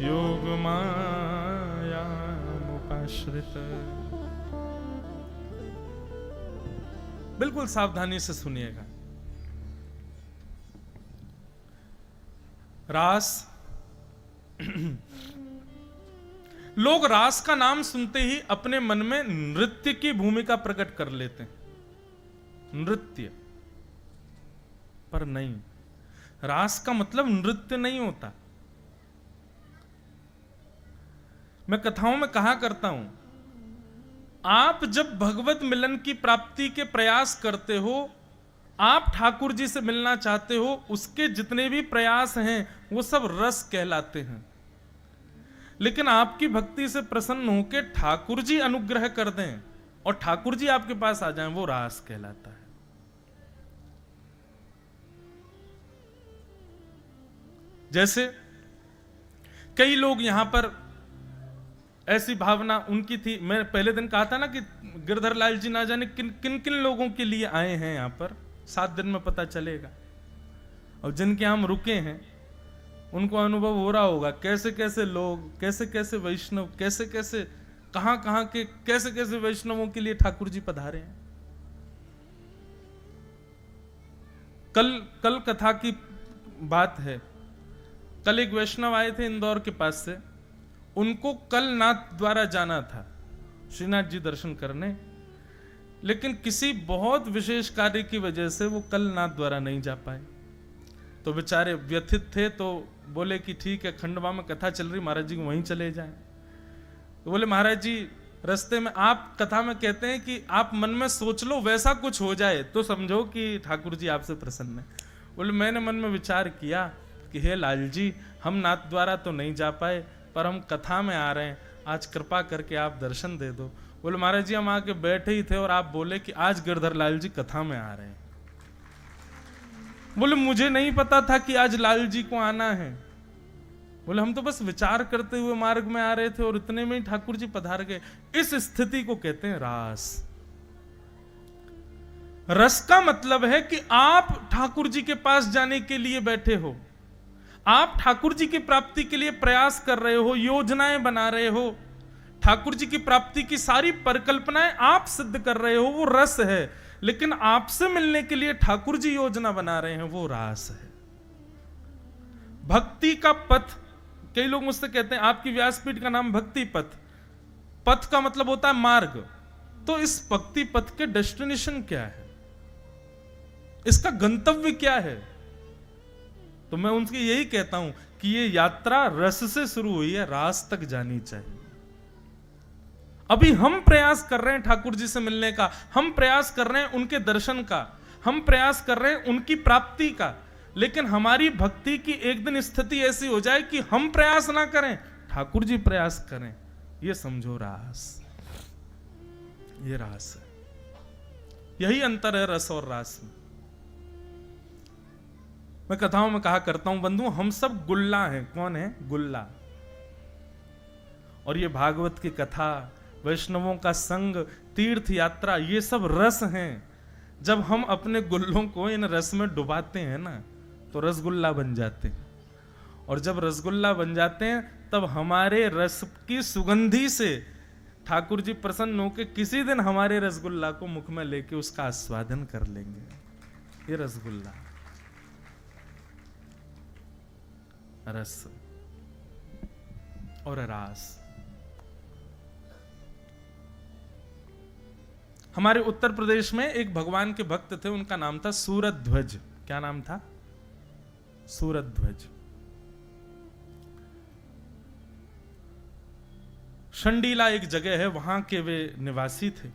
योगमायामुपाश्रित। बिल्कुल सावधानी से सुनिएगा। रास लोग रास का नाम सुनते ही अपने मन में नृत्य की भूमिका प्रकट कर लेते हैं, नृत्य, पर नहीं, रास का मतलब नृत्य नहीं होता। मैं कथाओं में कहा करता हूं, आप जब भगवत मिलन की प्राप्ति के प्रयास करते हो, आप ठाकुर जी से मिलना चाहते हो, उसके जितने भी प्रयास हैं वो सब रस कहलाते हैं। लेकिन आपकी भक्ति से प्रसन्न होकर ठाकुर जी अनुग्रह कर दें और ठाकुर जी आपके पास आ जाएं, वो रास कहलाता है। जैसे कई लोग यहां पर ऐसी भावना उनकी थी, मैं पहले दिन कहा था ना कि गिरधर लाल जी ना जाने किन किन किन लोगों के लिए आए हैं यहां पर, 7 दिन में पता चलेगा। और जिनके हम रुके हैं उनको अनुभव हो रहा होगा कैसे कैसे लोग, कैसे कैसे वैष्णव, कैसे कैसे कहां के कैसे कैसे वैष्णवों के लिए ठाकुर जी पधारे हैं। कल कथा की बात है। कल एक वैष्णव आए थे इंदौर के पास से, उनको कल नाथ द्वारा जाना था श्रीनाथ जी दर्शन करने, लेकिन किसी बहुत विशेष कार्य की वजह से वो कल नाथ द्वारा नहीं जा पाए। तो बेचारे व्यथित थे, तो बोले कि ठीक है, खंडवा में कथा चल रही, महाराज जी को वहीं चले जाएं। तो बोले महाराज जी रास्ते में आप कथा में कहते हैं कि आप मन में सोच लो, वैसा कुछ हो जाए तो समझो कि ठाकुर जी आपसे प्रसन्न है। बोले मैंने मन में विचार किया, कि हे लाल जी, हम नाथ द्वारा तो नहीं जा पाए, पर हम कथा में आ रहे हैं, आज कृपा करके आप दर्शन दे दो। बोले महाराज जी हम आके बैठे ही थे और आप बोले कि आज गिरधर लाल जी कथा में आ रहे हैं। बोले मुझे नहीं पता था कि आज लाल जी को आना है। बोले हम तो बस विचार करते हुए मार्ग में आ रहे थे और इतने में ही ठाकुर जी पधार गए। इस स्थिति को कहते हैं रास। रस का मतलब है कि आप ठाकुर जी के पास जाने के लिए बैठे हो, आप ठाकुर जी की प्राप्ति के लिए प्रयास कर रहे हो, योजनाएं बना रहे हो, ठाकुर जी की प्राप्ति की सारी परिकल्पनाएं आप सिद्ध कर रहे हो, वो रस है। लेकिन आपसे मिलने के लिए ठाकुर जी योजना बना रहे हैं, वो रास है। भक्ति का पथ, कई लोग मुझसे कहते हैं आपकी व्यासपीठ का नाम भक्ति पथ, पथ का मतलब होता है मार्ग। तो इस भक्ति पथ के डेस्टिनेशन क्या है, इसका गंतव्य क्या है? तो मैं उनसे यही कहता हूं कि ये यात्रा रस से शुरू हुई है, रास तक जानी चाहिए। अभी हम प्रयास कर रहे हैं ठाकुर जी से मिलने का, हम प्रयास कर रहे हैं उनके दर्शन का, हम प्रयास कर रहे हैं उनकी प्राप्ति का, लेकिन हमारी भक्ति की एक दिन स्थिति ऐसी हो जाए कि हम प्रयास ना करें, ठाकुर जी प्रयास करें। ये समझो रास, ये रास है। यही अंतर है रस और रास में। मैं कथाओं में कहा करता हूं बंधु, हम सब गुल्ला हैं। कौन है? गुल्ला। और ये भागवत की कथा, वैष्णवों का संग, तीर्थ यात्रा, ये सब रस हैं। जब हम अपने गुल्लों को इन रस में डुबाते हैं ना, तो रसगुल्ला बन जाते हैं। और जब रसगुल्ला बन जाते हैं तब हमारे रस की सुगंधी से ठाकुर जी प्रसन्न होकर किसी दिन हमारे रसगुल्ला को मुख में लेके उसका आस्वादन कर लेंगे। ये रसगुल्ला, रस और रास। हमारे उत्तर प्रदेश में एक भगवान के भक्त थे, उनका नाम था सूरध्वज। क्या नाम था? सूरध्वज। शंडीला एक जगह है, वहां के वे निवासी थे।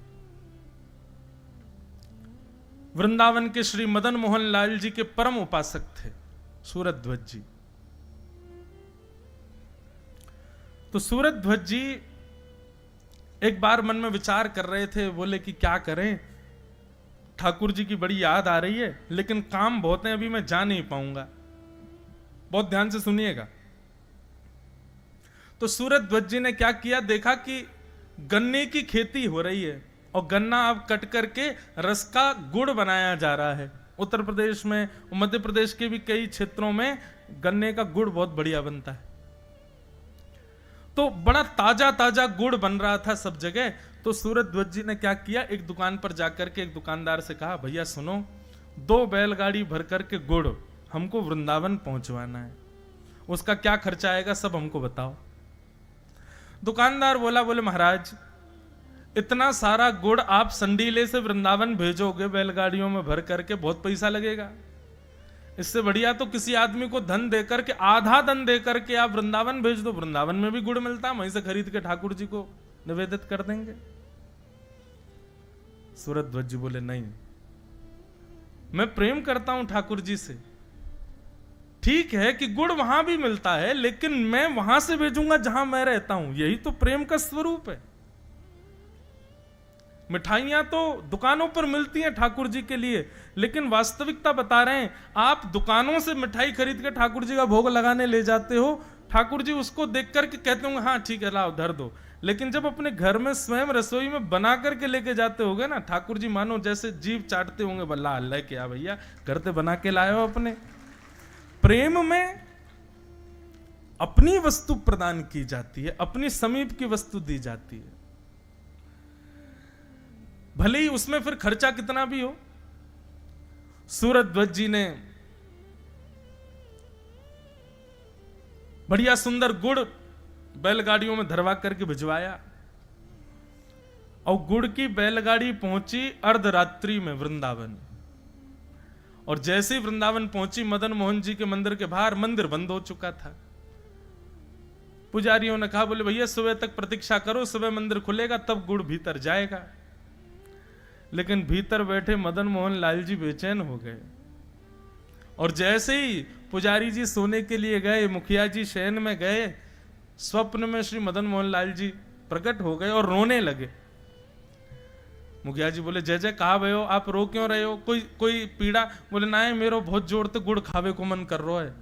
वृंदावन के श्री मदन मोहन लाल जी के परम उपासक थे सूरध्वज जी। तो सूरध्वज जी एक बार मन में विचार कर रहे थे, बोले कि क्या करें, ठाकुर जी की बड़ी याद आ रही है, लेकिन काम बहुत है, अभी मैं जा नहीं पाऊंगा। बहुत ध्यान से सुनिएगा। तो सूरध्वज जी ने क्या किया, देखा कि गन्ने की खेती हो रही है और गन्ना अब कट करके रस का गुड़ बनाया जा रहा है। उत्तर प्रदेश में, मध्य प्रदेश के भी कई क्षेत्रों में गन्ने का गुड़ बहुत बढ़िया बनता है। तो बड़ा ताजा ताजा गुड़ बन रहा था सब जगह। तो सूरध्वज जी ने क्या किया, एक दुकान पर जाकर के एक दुकानदार से कहा, भैया सुनो, 2 बैलगाड़ी भर करके गुड़ हमको वृंदावन पहुंचवाना है, उसका क्या खर्चा आएगा सब हमको बताओ। दुकानदार बोले महाराज इतना सारा गुड़ आप संडीले से वृंदावन भेजोगे बैलगाड़ियों में भर करके, बहुत पैसा लगेगा। इससे बढ़िया तो किसी आदमी को धन देकर के, आधा धन देकर के आप वृंदावन भेज दो, वृंदावन में भी गुड़ मिलता है, वहीं से खरीद के ठाकुर जी को निवेदित कर देंगे। सूरध्वज जी बोले नहीं, मैं प्रेम करता हूं ठाकुर जी से, ठीक है कि गुड़ वहां भी मिलता है, लेकिन मैं वहां से भेजूंगा जहां मैं रहता हूं, यही तो प्रेम का स्वरूप है। मिठाइयां तो दुकानों पर मिलती हैं ठाकुर जी के लिए, लेकिन वास्तविकता बता रहे हैं, आप दुकानों से मिठाई खरीद के ठाकुर जी का भोग लगाने ले जाते हो, ठाकुर जी उसको देख करके कहते होंगे हाँ ठीक है लाओ धर दो, लेकिन जब अपने घर में स्वयं रसोई में बना करके लेके जाते होगे ना, ठाकुर जी मानो जैसे जीभ चाटते होंगे, बल्ला अल्लाह क्या भैया घर से बना के लाए हो। अपने प्रेम में अपनी वस्तु प्रदान की जाती है, अपनी समीप की वस्तु दी जाती है, भले ही उसमें फिर खर्चा कितना भी हो। सूरध्वज जी ने बढ़िया सुंदर गुड़ बैलगाड़ियों में धरवा करके भिजवाया और गुड़ की बैलगाड़ी पहुंची अर्धरात्रि में वृंदावन। और जैसे ही वृंदावन पहुंची, मदन मोहन जी के मंदिर के बाहर मंदिर बंद हो चुका था। पुजारियों ने कहा, बोले भैया सुबह तक प्रतीक्षा करो, सुबह मंदिर खुलेगा तब गुड़ भीतर जाएगा। लेकिन भीतर बैठे मदन मोहन लाल जी बेचैन हो गए और जैसे ही पुजारी जी सोने के लिए गए, मुखिया जी शयन में गए, स्वप्न में श्री मदन मोहन लाल जी प्रकट हो गए और रोने लगे। मुखिया जी बोले, जय जय कहा भयो, आप रो क्यों रहे हो, कोई पीड़ा? बोले ना है, मेरो बहुत जोर से गुड़ खावे को मन कर रहा है।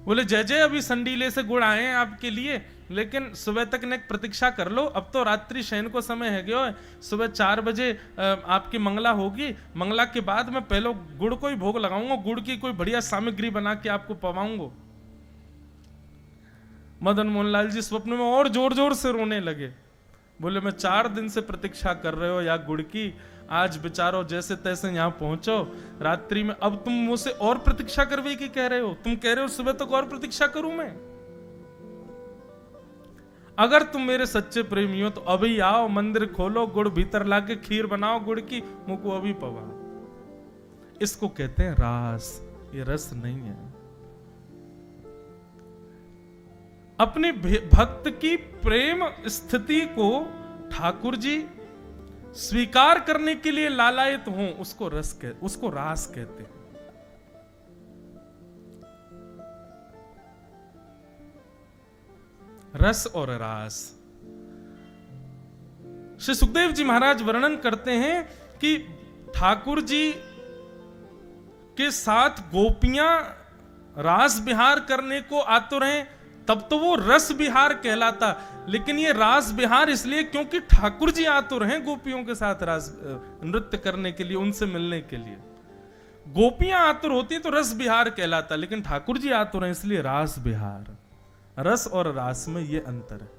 बोले जय जय, अभी संडीले से गुड़ आए हैं आपके लिए, लेकिन सुबह तक ने प्रतीक्षा कर लो, अब तो रात्रि शयन को समय है गयो है, सुबह 4 बजे आपकी मंगला होगी, मंगला के बाद मैं पहले गुड़ को ही भोग लगाऊंगा, गुड़ की कोई बढ़िया सामग्री बना के आपको पवाऊंगा। मदन मोहन लाल जी स्वप्न में और जोर जोर से रोने लगे। बोले मैं 4 दिन से प्रतीक्षा कर रहे हो या गुड़ की, आज बेचारो जैसे तैसे यहां पहुंचो रात्रि में, अब तुम मुझसे और प्रतीक्षा करवे की कह रहे हो? तुम कह रहे हो सुबह तक और प्रतीक्षा करूं मैं? अगर तुम मेरे सच्चे प्रेमी हो तो अभी आओ, मंदिर खोलो, गुड़ भीतर लाके खीर बनाओ गुड़ की, मुझको अभी पवा। इसको कहते हैं रास, ये रस नहीं है। अपने भक्त की प्रेम स्थिति को ठाकुर जी स्वीकार करने के लिए लालायित हों, उसको रास कहते हैं। रस और रास। श्री सुखदेव जी महाराज वर्णन करते हैं कि ठाकुर जी के साथ गोपियां रास विहार करने को आतुर हैं, तब तो वो रस विहार कहलाता। लेकिन ये रास विहार इसलिए क्योंकि ठाकुर जी आतुर हैं गोपियों के साथ रास नृत्य करने के लिए, उनसे मिलने के लिए। गोपियां आतुर होती तो रस विहार कहलाता, लेकिन ठाकुर जी आतुर हैं इसलिए रास विहार। रस और रास में ये अंतर है।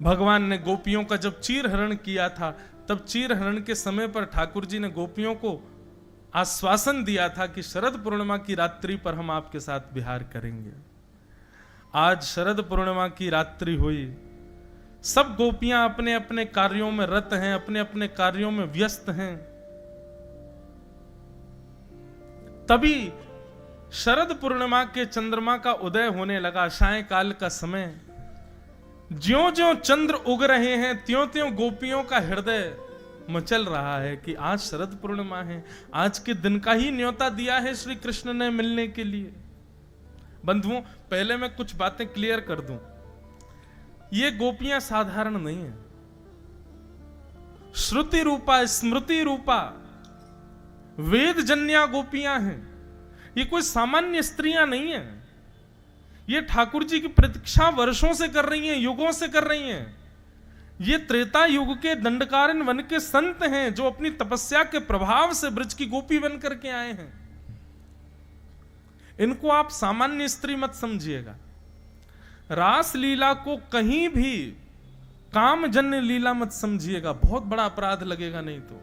भगवान ने गोपियों का जब चीरहरण किया था, तब चीरहरण के समय पर ठाकुर जी ने गोपियों को आश्वासन दिया था कि शरद पूर्णिमा की रात्रि पर हम आपके साथ विहार करेंगे। आज शरद पूर्णिमा की रात्रि हुई, सब गोपियां अपने अपने कार्यों में रत हैं, अपने अपने कार्यों में व्यस्त हैं। तभी शरद पूर्णिमा के चंद्रमा का उदय होने लगा, सायंकाल का समय। ज्यों ज्यों चंद्र उग रहे हैं, त्यों त्यों गोपियों का हृदय मचल रहा है कि आज शरद पूर्णिमा है, आज के दिन का ही न्योता दिया है श्री कृष्ण ने मिलने के लिए। बंधुओं, पहले मैं कुछ बातें क्लियर कर दूं। ये गोपियां साधारण नहीं है, श्रुति रूपा, स्मृति रूपा, वेद जन्या गोपियां हैं। ये कोई सामान्य स्त्रियां नहीं है। ये ठाकुर जी की प्रतीक्षा वर्षों से कर रही हैं, युगों से कर रही हैं। ये त्रेता युग के दंडकारण्य वन के संत हैं, जो अपनी तपस्या के प्रभाव से ब्रज की गोपी बन करके आए हैं। इनको आप सामान्य स्त्री मत समझिएगा। रास लीला को कहीं भी कामजन्य लीला मत समझिएगा, बहुत बड़ा अपराध लगेगा नहीं तो।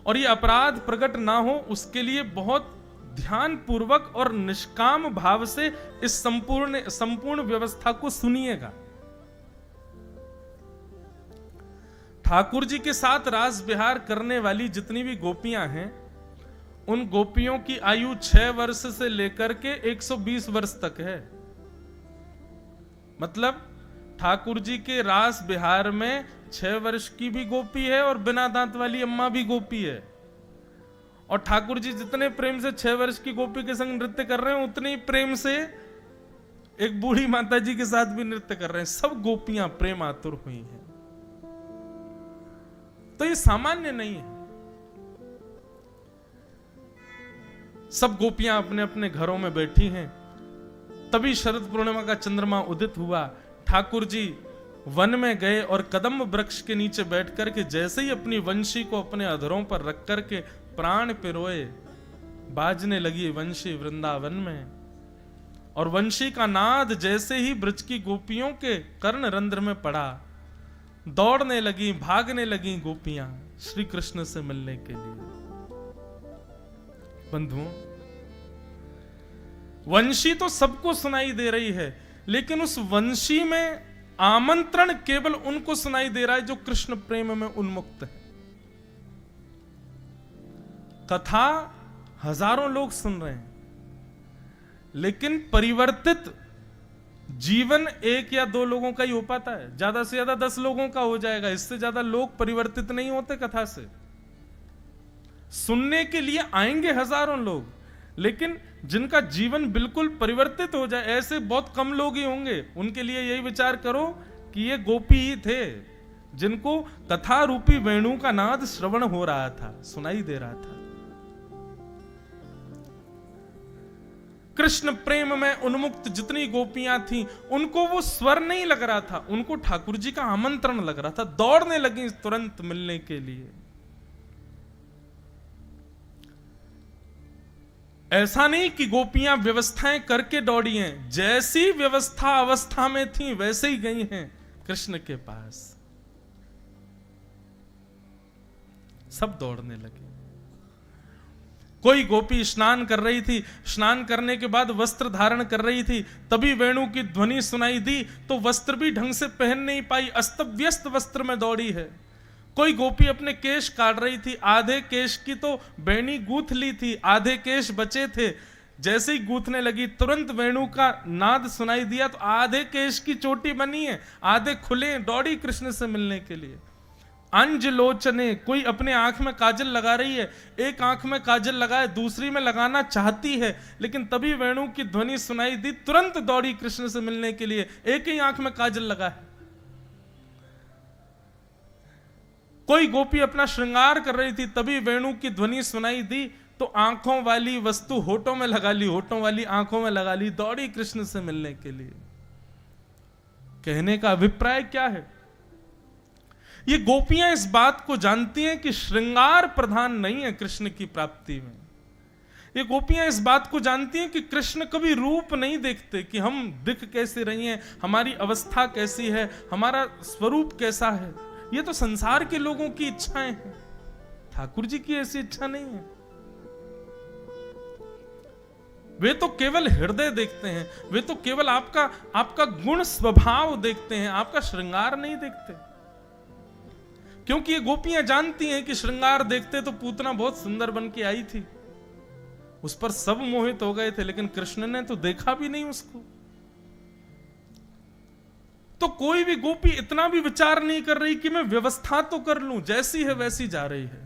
और ये अपराध प्रकट ना हो, उसके लिए बहुत ध्यान पूर्वक और निष्काम भाव से इस संपूर्ण व्यवस्था को सुनिएगा। ठाकुर जी के साथ रास विहार करने वाली जितनी भी गोपियां हैं, उन गोपियों की आयु 6 वर्ष से लेकर के 120 वर्ष तक है। मतलब ठाकुर जी के रास विहार में 6 वर्ष की भी गोपी है और बिना दांत वाली अम्मा भी गोपी है। और ठाकुर जी जितने प्रेम से 6 वर्ष की गोपी के संग नृत्य कर रहे हैं, उतने ही प्रेम से एक बूढ़ी माता जी के साथ भी नृत्य कर रहे हैं। सब गोपियां प्रेम आतुर हुई हैं। तो ये सामान्य नहीं है। सब गोपियां अपने अपने घरों में बैठी हैं। तभी शरद पूर्णिमा का चंद्रमा उदित हुआ। ठाकुर जी वन में गए और कदम्ब वृक्ष के नीचे बैठ करके जैसे ही अपनी वंशी को अपने अधरों पर रख करके प्राण पिरोए, बाजने लगी वंशी वृंदावन में। और वंशी का नाद जैसे ही ब्रज की गोपियों के कर्ण रंध्र में पड़ा, दौड़ने लगी, भागने लगी गोपियां श्री कृष्ण से मिलने के लिए। बंधुओं, वंशी तो सबको सुनाई दे रही है, लेकिन उस वंशी में आमंत्रण केवल उनको सुनाई दे रहा है जो कृष्ण प्रेम में उन्मुक्त है। कथा हजारों लोग सुन रहे हैं, लेकिन परिवर्तित जीवन 1 या 2 लोगों का ही हो पाता है। ज्यादा से ज्यादा 10 लोगों का हो जाएगा, इससे ज्यादा लोग परिवर्तित नहीं होते कथा से। सुनने के लिए आएंगे हजारों लोग, लेकिन जिनका जीवन बिल्कुल परिवर्तित हो जाए ऐसे बहुत कम लोग ही होंगे। उनके लिए यही विचार करो कि ये गोपी ही थे जिनको कथा रूपी वेणु का नाद श्रवण हो रहा था, सुनाई दे रहा था। कृष्ण प्रेम में उन्मुक्त जितनी गोपियां थीं, उनको वो स्वर नहीं लग रहा था, उनको ठाकुर जी का आमंत्रण लग रहा था, दौड़ने लगी तुरंत मिलने के लिए। ऐसा नहीं कि गोपियां व्यवस्थाएं करके दौड़ी हैं, जैसी व्यवस्था अवस्था में थी वैसे ही गई हैं कृष्ण के पास। सब दौड़ने लगे। कोई गोपी स्नान कर रही थी, स्नान करने के बाद वस्त्र धारण कर रही थी, तभी वेणु की ध्वनि सुनाई दी तो वस्त्र भी ढंग से पहन नहीं पाई, अस्त व्यस्त वस्त्र में दौड़ी है। कोई गोपी अपने केश काट रही थी, आधे केश की तो बेणी गूंथ ली थी, आधे केश बचे थे, जैसे ही गूंथने लगी तुरंत वेणु का नाद सुनाई दिया तो आधे केश की चोटी बनी है, आधे खुले, दौड़ी कृष्ण से मिलने के लिए। अंज लोचने, कोई अपने आंख में काजल लगा रही है, एक आंख में काजल लगाए दूसरी में लगाना चाहती है, लेकिन तभी वेणु की ध्वनि सुनाई दी, तुरंत दौड़ी कृष्ण से मिलने के लिए, एक ही आंख में काजल लगा है। कोई गोपी अपना श्रृंगार कर रही थी, तभी वेणु की ध्वनि सुनाई दी तो आंखों वाली वस्तु होठों में लगा ली, होठों वाली आंखों में लगा ली, दौड़ी कृष्ण से मिलने के लिए। कहने का अभिप्राय क्या है? ये गोपियां इस बात को जानती हैं कि श्रृंगार प्रधान नहीं है कृष्ण की प्राप्ति में। ये गोपियां इस बात को जानती हैं कि कृष्ण कभी रूप नहीं देखते कि हम दिख कैसे रही हैं, हमारी अवस्था कैसी है, हमारा स्वरूप कैसा है। ये तो संसार के लोगों की इच्छाएं हैं, ठाकुर जी की ऐसी इच्छा नहीं है। वे तो केवल हृदय देखते हैं, वे तो केवल आपका गुण स्वभाव देखते हैं, आपका श्रृंगार नहीं देखते। क्योंकि ये गोपियां जानती हैं कि श्रृंगार देखते तो पूतना बहुत सुंदर बन के आई थी, उस पर सब मोहित हो गए थे, लेकिन कृष्ण ने तो देखा भी नहीं उसको। तो कोई भी गोपी इतना भी विचार नहीं कर रही कि मैं व्यवस्था तो कर लूं, जैसी है वैसी जा रही है।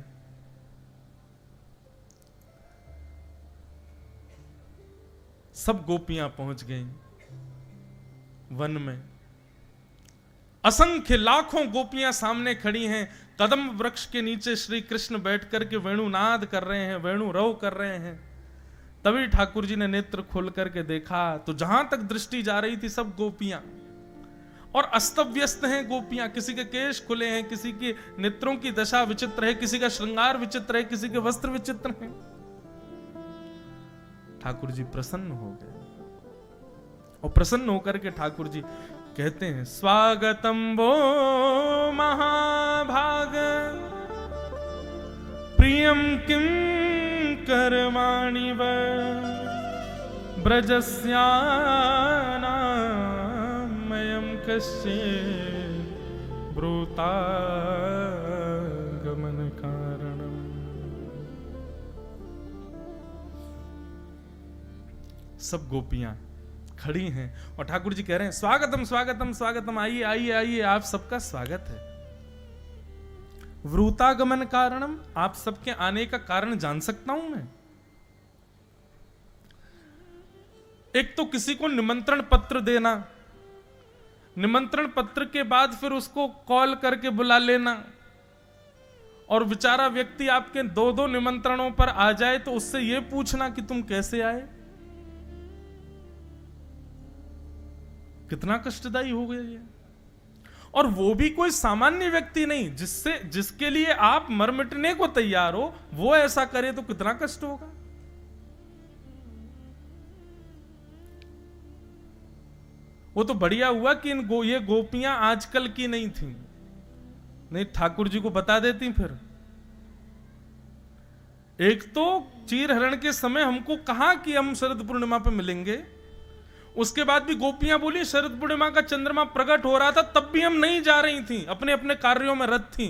सब गोपियां पहुंच गईं वन में। असंख्य लाखों गोपियां सामने खड़ी हैं। कदम वृक्ष के नीचे श्री कृष्ण बैठ करके वेणुनाद कर रहे हैं, वेणु रव कर रहे हैं। तभी ठाकुर जी ने नेत्र खोल करके देखा तो जहां तक दृष्टि जा रही थी सब गोपियां, और अस्त व्यस्त हैं गोपियां। किसी के केश खुले हैं, किसी के नेत्रों की दशा विचित्र है, किसी का श्रृंगार विचित्र है, किसी के वस्त्र विचित्र हैं। ठाकुर जी प्रसन्न हो गए, और प्रसन्न होकर के ठाकुर जी कहते हैं, स्वागतम वो महाभाग प्रियम किम करवाणि व ब्रजस्यानामयं कश्चित् ब्रूतागमन कारणम। सब गोपियां खड़ी हैं और ठाकुर जी कह रहे हैं, स्वागतम स्वागतम स्वागतम, आइए आइए आइए, आप सबका स्वागत है। वृतागमन कारणम, आप सबके आने का कारण जान सकता हूं मैं? एक तो किसी को निमंत्रण पत्र देना, निमंत्रण पत्र के बाद फिर उसको कॉल करके बुला लेना, और बेचारा व्यक्ति आपके दो दो निमंत्रणों पर आ जाए तो उससे यह पूछना कि तुम कैसे आए, कितना कष्टदायी हो गया ये। और वो भी कोई सामान्य व्यक्ति नहीं, जिसके लिए आप मर मिटने को तैयार हो, वो ऐसा करे तो कितना कष्ट होगा। वो तो बढ़िया हुआ कि ये गोपियां आजकल की नहीं थी, नहीं ठाकुर जी को बता देती। फिर एक तो चीर हरण के समय हमको कहा कि हम शरद पूर्णिमा पे मिलेंगे, उसके बाद भी गोपियां बोली शरद पूर्णिमा का चंद्रमा प्रकट हो रहा था, तब भी हम नहीं जा रही थी, अपने अपने कार्यों में रत थी।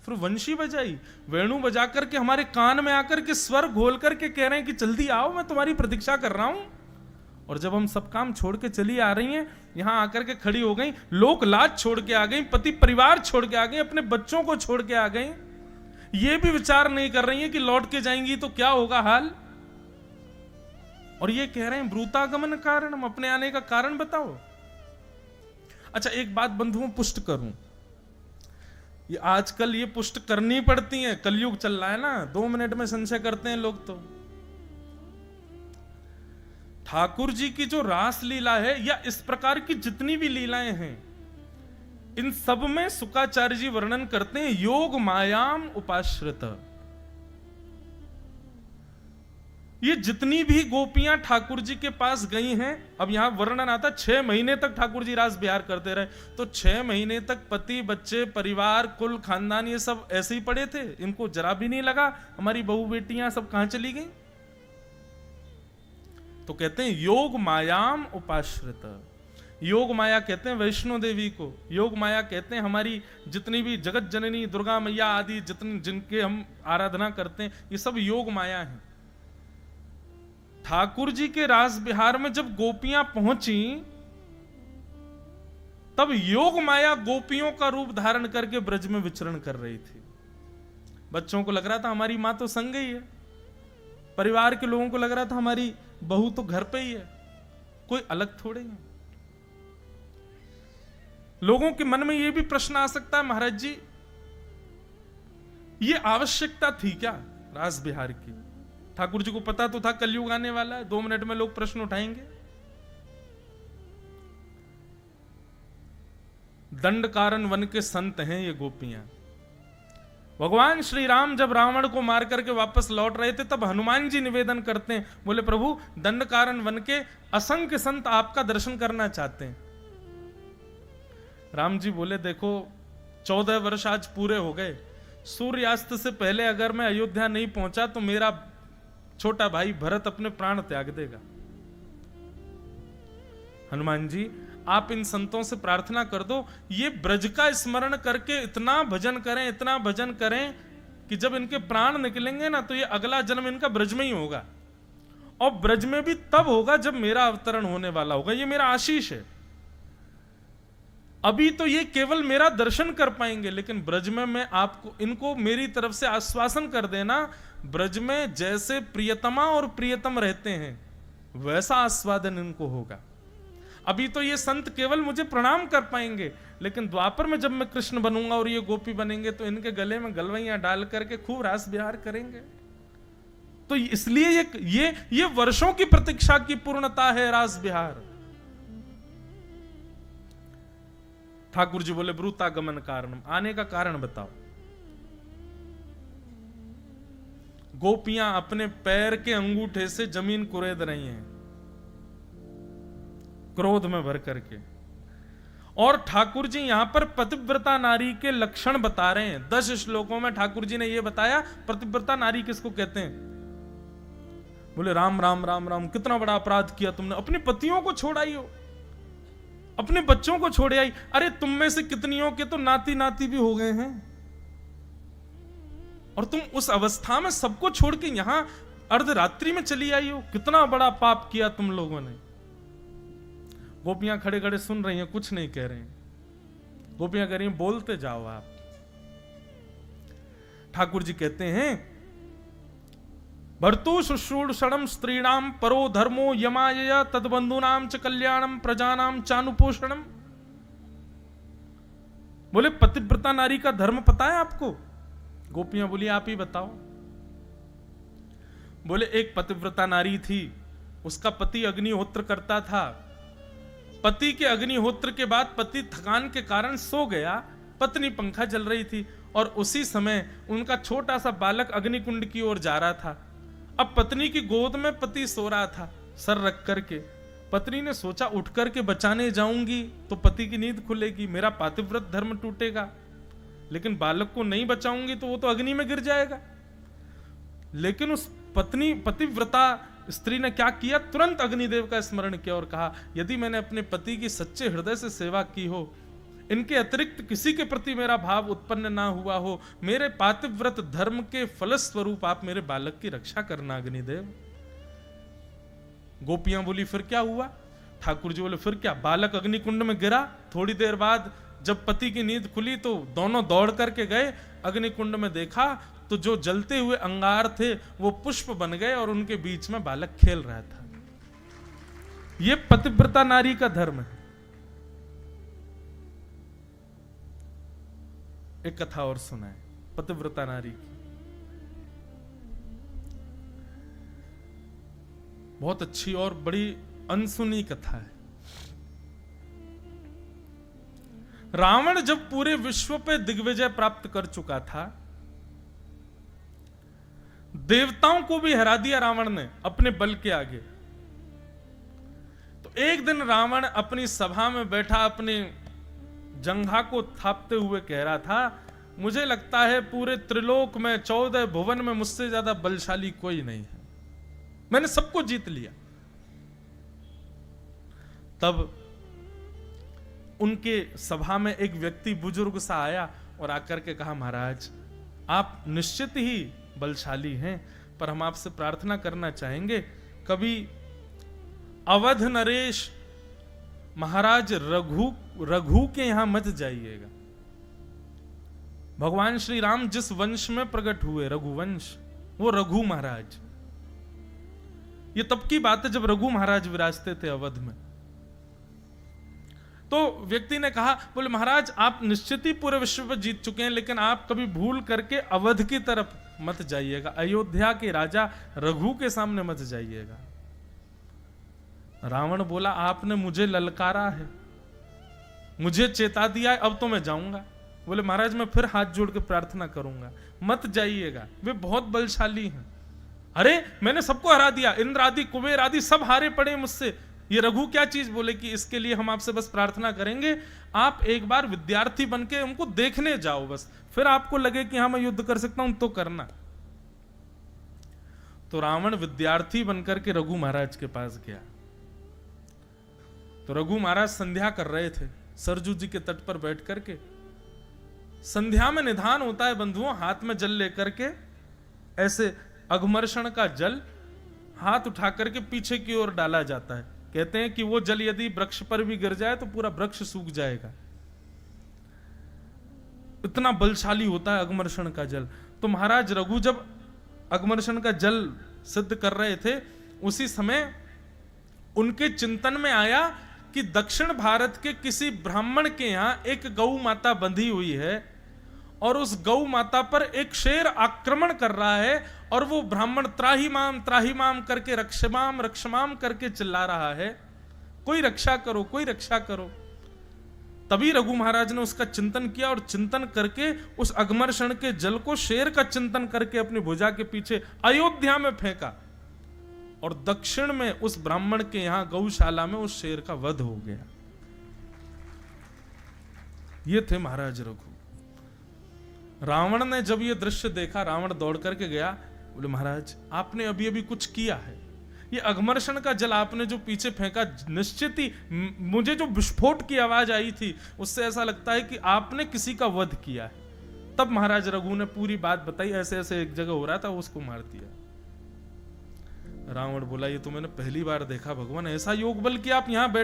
फिर वंशी बजाई, वेणु बजा करके हमारे कान में आकर के स्वर घोल करके कह रहे हैं कि जल्दी आओ, मैं तुम्हारी प्रतीक्षा कर रहा हूं। और जब हम सब काम छोड़ के चली आ रही हैं, यहां आकर के खड़ी हो गई, लोक लाज छोड़ के आ गई, पति परिवार छोड़ के आ गई, अपने बच्चों को छोड़ के आ गई, ये भी विचार नहीं कर रही हैं कि लौट के जाएंगी तो क्या होगा हाल। और ये कह रहे हैं ब्रूतागमन कारण, हम अपने आने का कारण बताओ। अच्छा एक बात बंधुओं पुष्ट करूं, ये आजकल ये पुष्ट करनी पड़ती है, कलयुग चल रहा है ना, 2 मिनट में संशय करते हैं लोग। तो ठाकुर जी की जो रास लीला है या इस प्रकार की जितनी भी लीलाएं हैं, इन सब में शुकाचार्य जी वर्णन करते हैं योग मायाम उपाश्रित। ये जितनी भी गोपियां ठाकुर जी के पास गई हैं, अब यहां वर्णन आता 6 महीने तक ठाकुर जी रास बिहार करते रहे, तो 6 महीने तक पति बच्चे परिवार कुल खानदान ये सब ऐसे ही पड़े थे, इनको जरा भी नहीं लगा हमारी बहू बेटियां सब कहां चली गई। तो कहते हैं योग मायाम उपाश्रित। योग माया कहते हैं वैष्णो देवी को, योग माया कहते हैं हमारी जितनी भी जगत जननी दुर्गा मैया आदि जितने जिनके हम आराधना करते हैं, ये सब योग माया है। ठाकुर जी के रास बिहार में जब गोपियां पहुंची, तब योग माया गोपियों का रूप धारण करके ब्रज में विचरण कर रही थी। बच्चों को लग रहा था हमारी मां तो संग ही है, परिवार के लोगों को लग रहा था हमारी बहू तो घर पे ही है, कोई अलग थोड़े है। लोगों के मन में यह भी प्रश्न आ सकता है, महाराज जी ये आवश्यकता थी क्या रास बिहार की? ठाकुर जी को पता तो था कलयुग आने वाला है, 2 मिनट में लोग प्रश्न उठाएंगे। दंड कारण वन के संत हैं ये गोपियां। भगवान श्री राम जब रावण को मार करके वापस लौट रहे थे, तब हनुमान जी निवेदन करते हैं, बोले प्रभु दंड कारण वन के असंख्य संत आपका दर्शन करना चाहते हैं। राम जी बोले देखो 14 वर्ष आज पूरे हो गए, सूर्यास्त से पहले अगर मैं अयोध्या नहीं पहुंचा तो मेरा छोटा भाई भरत अपने प्राण त्याग देगा। हनुमान जी आप इन संतों से प्रार्थना कर दो, ये ब्रज का स्मरण करके इतना भजन करें, इतना भजन करें कि जब इनके प्राण निकलेंगे ना, तो ये अगला जन्म इनका ब्रज में ही होगा, और ब्रज में भी तब होगा जब मेरा अवतरण होने वाला होगा। ये मेरा आशीष है। अभी तो ये केवल मेरा दर्शन कर पाएंगे, लेकिन ब्रज में मैं आपको इनको मेरी तरफ से आश्वासन कर देना, ब्रज में जैसे प्रियतमा और प्रियतम रहते हैं वैसा आस्वादन इनको होगा। अभी तो ये संत केवल मुझे प्रणाम कर पाएंगे, लेकिन द्वापर में जब मैं कृष्ण बनूंगा और ये गोपी बनेंगे तो इनके गले में गलवैयां डाल करके खूब रास बिहार करेंगे। तो इसलिए ये वर्षों की प्रतीक्षा की पूर्णता है रास बिहार। ठाकुर जी बोले ब्रूतागमन कारणम, आने का कारण बताओ। गोपियां अपने पैर के अंगूठे से जमीन कुरेद रही हैं क्रोध में भर करके, और ठाकुर जी यहां पर पतिव्रता नारी के लक्षण बता रहे हैं। 10 श्लोकों में ठाकुर जी ने यह बताया पतिव्रता नारी किसको कहते हैं। बोले राम राम राम राम, कितना बड़ा अपराध किया तुमने, अपने पतियों को छोड़ आई हो, अपने बच्चों को छोड़ आई। अरे तुम में से कितनियों के तो नाती नाती भी हो गए हैं, और तुम उस अवस्था में सबको छोड़ के यहां अर्धरात्रि में चली आई हो, कितना बड़ा पाप किया तुम लोगों ने। गोपियां खड़े खड़े सुन रही हैं, कुछ नहीं कह रहे हैं। गोपियां कह रही हैं बोलते जाओ आप। ठाकुर जी कहते हैं भर्तु शुश्रूषणम स्त्रीणाम परो धर्मो यमाय तद्बंधूनाम च कल्याणम प्रजानाम चानुपोषणम। बोले पतिव्रता नारी का धर्म पता है आपको? गोपियां बोली आप ही बताओ। बोले एक पतिव्रता नारी थी, उसका पति अग्निहोत्र करता था। पति के अग्निहोत्र के बाद पति थकान के कारण सो गया, पत्नी पंखा जल रही थी, और उसी समय उनका छोटा सा बालक अग्निकुंड की ओर जा रहा था। अब पत्नी की गोद में पति सो रहा था सर रख करके। पत्नी ने सोचा उठ करके बचाने जाऊंगी तो पति की नींद खुलेगी, मेरा पातिव्रत धर्म टूटेगा, लेकिन बालक को नहीं बचाऊंगी तो वो तो अग्नि में गिर जाएगा। लेकिन उस पतिव्रता स्त्री ने क्या किया, तुरंत अग्निदेव का स्मरण किया और कहा यदि मैंने अपने पति की सच्चे हृदय से सेवा की हो, इनके अतिरिक्त किसी के प्रति मेरा भाव उत्पन्न ना हुआ हो, मेरे पातिव्रत धर्म के फलस्वरूप आप मेरे बालक की रक्षा करना अग्निदेव। गोपियां बोली फिर क्या हुआ? ठाकुर जी बोले फिर क्या, बालक अग्निकुंड में गिरा, थोड़ी देर बाद जब पति की नींद खुली तो दोनों दौड़ करके गए, अग्निकुंड में देखा तो जो जलते हुए अंगार थे वो पुष्प बन गए और उनके बीच में बालक खेल रहा था। ये पतिव्रता नारी का धर्म है। एक कथा और सुनाए पतिव्रता नारी की, बहुत अच्छी और बड़ी अनसुनी कथा है। रावण जब पूरे विश्व पे दिग्विजय प्राप्त कर चुका था, देवताओं को भी हरा दिया रावण ने अपने बल के आगे, तो एक दिन रावण अपनी सभा में बैठा अपने जंघा को थापते हुए कह रहा था, मुझे लगता है पूरे त्रिलोक में 14 भुवन में मुझसे ज्यादा बलशाली कोई नहीं है, मैंने सबको जीत लिया। तब उनके सभा में एक व्यक्ति बुजुर्ग सा आया और आकर के कहा, महाराज आप निश्चित ही बलशाली हैं, पर हम आपसे प्रार्थना करना चाहेंगे कभी अवध नरेश महाराज रघु के यहां मत जाइएगा। भगवान श्री राम जिस वंश में प्रकट हुए, रघुवंश, वो रघु महाराज, ये तब की बात है जब रघु महाराज विराजते थे अवध में। तो व्यक्ति ने कहा, बोले महाराज आप निश्चित ही पूरे विश्व पर जीत चुके हैं, लेकिन आप कभी भूल करके अवध की तरफ मत जाइएगा, अयोध्या के राजा रघु के सामने मत जाइएगा। रावण बोला, आपने मुझे ललकारा है, मुझे चेता दिया है, अब तो मैं जाऊंगा। बोले महाराज मैं फिर हाथ जोड़ के प्रार्थना करूंगा, मत जाइएगा, वे बहुत बलशाली हैं। अरे मैंने सबको हरा दिया, इंद्र आदि कुबेर आदि सब हारे पड़े मुझसे, ये रघु क्या चीज। बोले कि इसके लिए हम आपसे बस प्रार्थना करेंगे, आप एक बार विद्यार्थी बनके हमको देखने जाओ, बस फिर आपको लगे कि हाँ मैं युद्ध कर सकता हूं तो करना। तो रावण विद्यार्थी बनकर के रघु महाराज के पास गया। तो रघु महाराज संध्या कर रहे थे सरजू जी के तट पर बैठ करके। संध्या में निधान होता है बंधुओं, हाथ में जल लेकर के ऐसे अघमर्षण का जल हाथ उठा करके पीछे की ओर डाला जाता है। कहते हैं कि वो जल यदि वृक्ष पर भी गिर जाए तो पूरा वृक्ष सूख जाएगा, इतना बलशाली होता है अघमर्षण का जल। तो महाराज रघु जब अघमर्षण का जल सिद्ध कर रहे थे, उसी समय उनके चिंतन में आया कि दक्षिण भारत के किसी ब्राह्मण के यहां एक गौ माता बंधी हुई है और उस गौ माता पर एक शेर आक्रमण कर रहा है और वो ब्राह्मण त्राही माम करके रक्षमाम करके चिल्ला रहा है, कोई रक्षा करो, कोई रक्षा करो। तभी रघु महाराज ने उसका चिंतन किया और चिंतन करके उस अघमर्षण के जल को शेर का चिंतन करके अपनी भुजा के पीछे अयोध्या में फेंका और दक्षिण में उस ब्राह्मण के यहां गौशाला में उस शेर का वध हो गया। ये थे महाराज रघु। रावण ने जब ये दृश्य देखा, रावण दौड़ करके गया, बोले महाराज आपने अभी अभी कुछ किया है, ये अघमर्षण का जल आपने जो पीछे फेंका, निश्चित ही मुझे जो विस्फोट की आवाज आई थी उससे ऐसा लगता है कि आपने किसी का वध किया है। तब महाराज रघु ने पूरी बात बताई, ऐसे ऐसे एक जगह हो रहा था, उसको मार दिया। रावण बोला ये तो मैंने पहली बार देखा भगवान, ऐसा योग बल कि आप यहां बैठ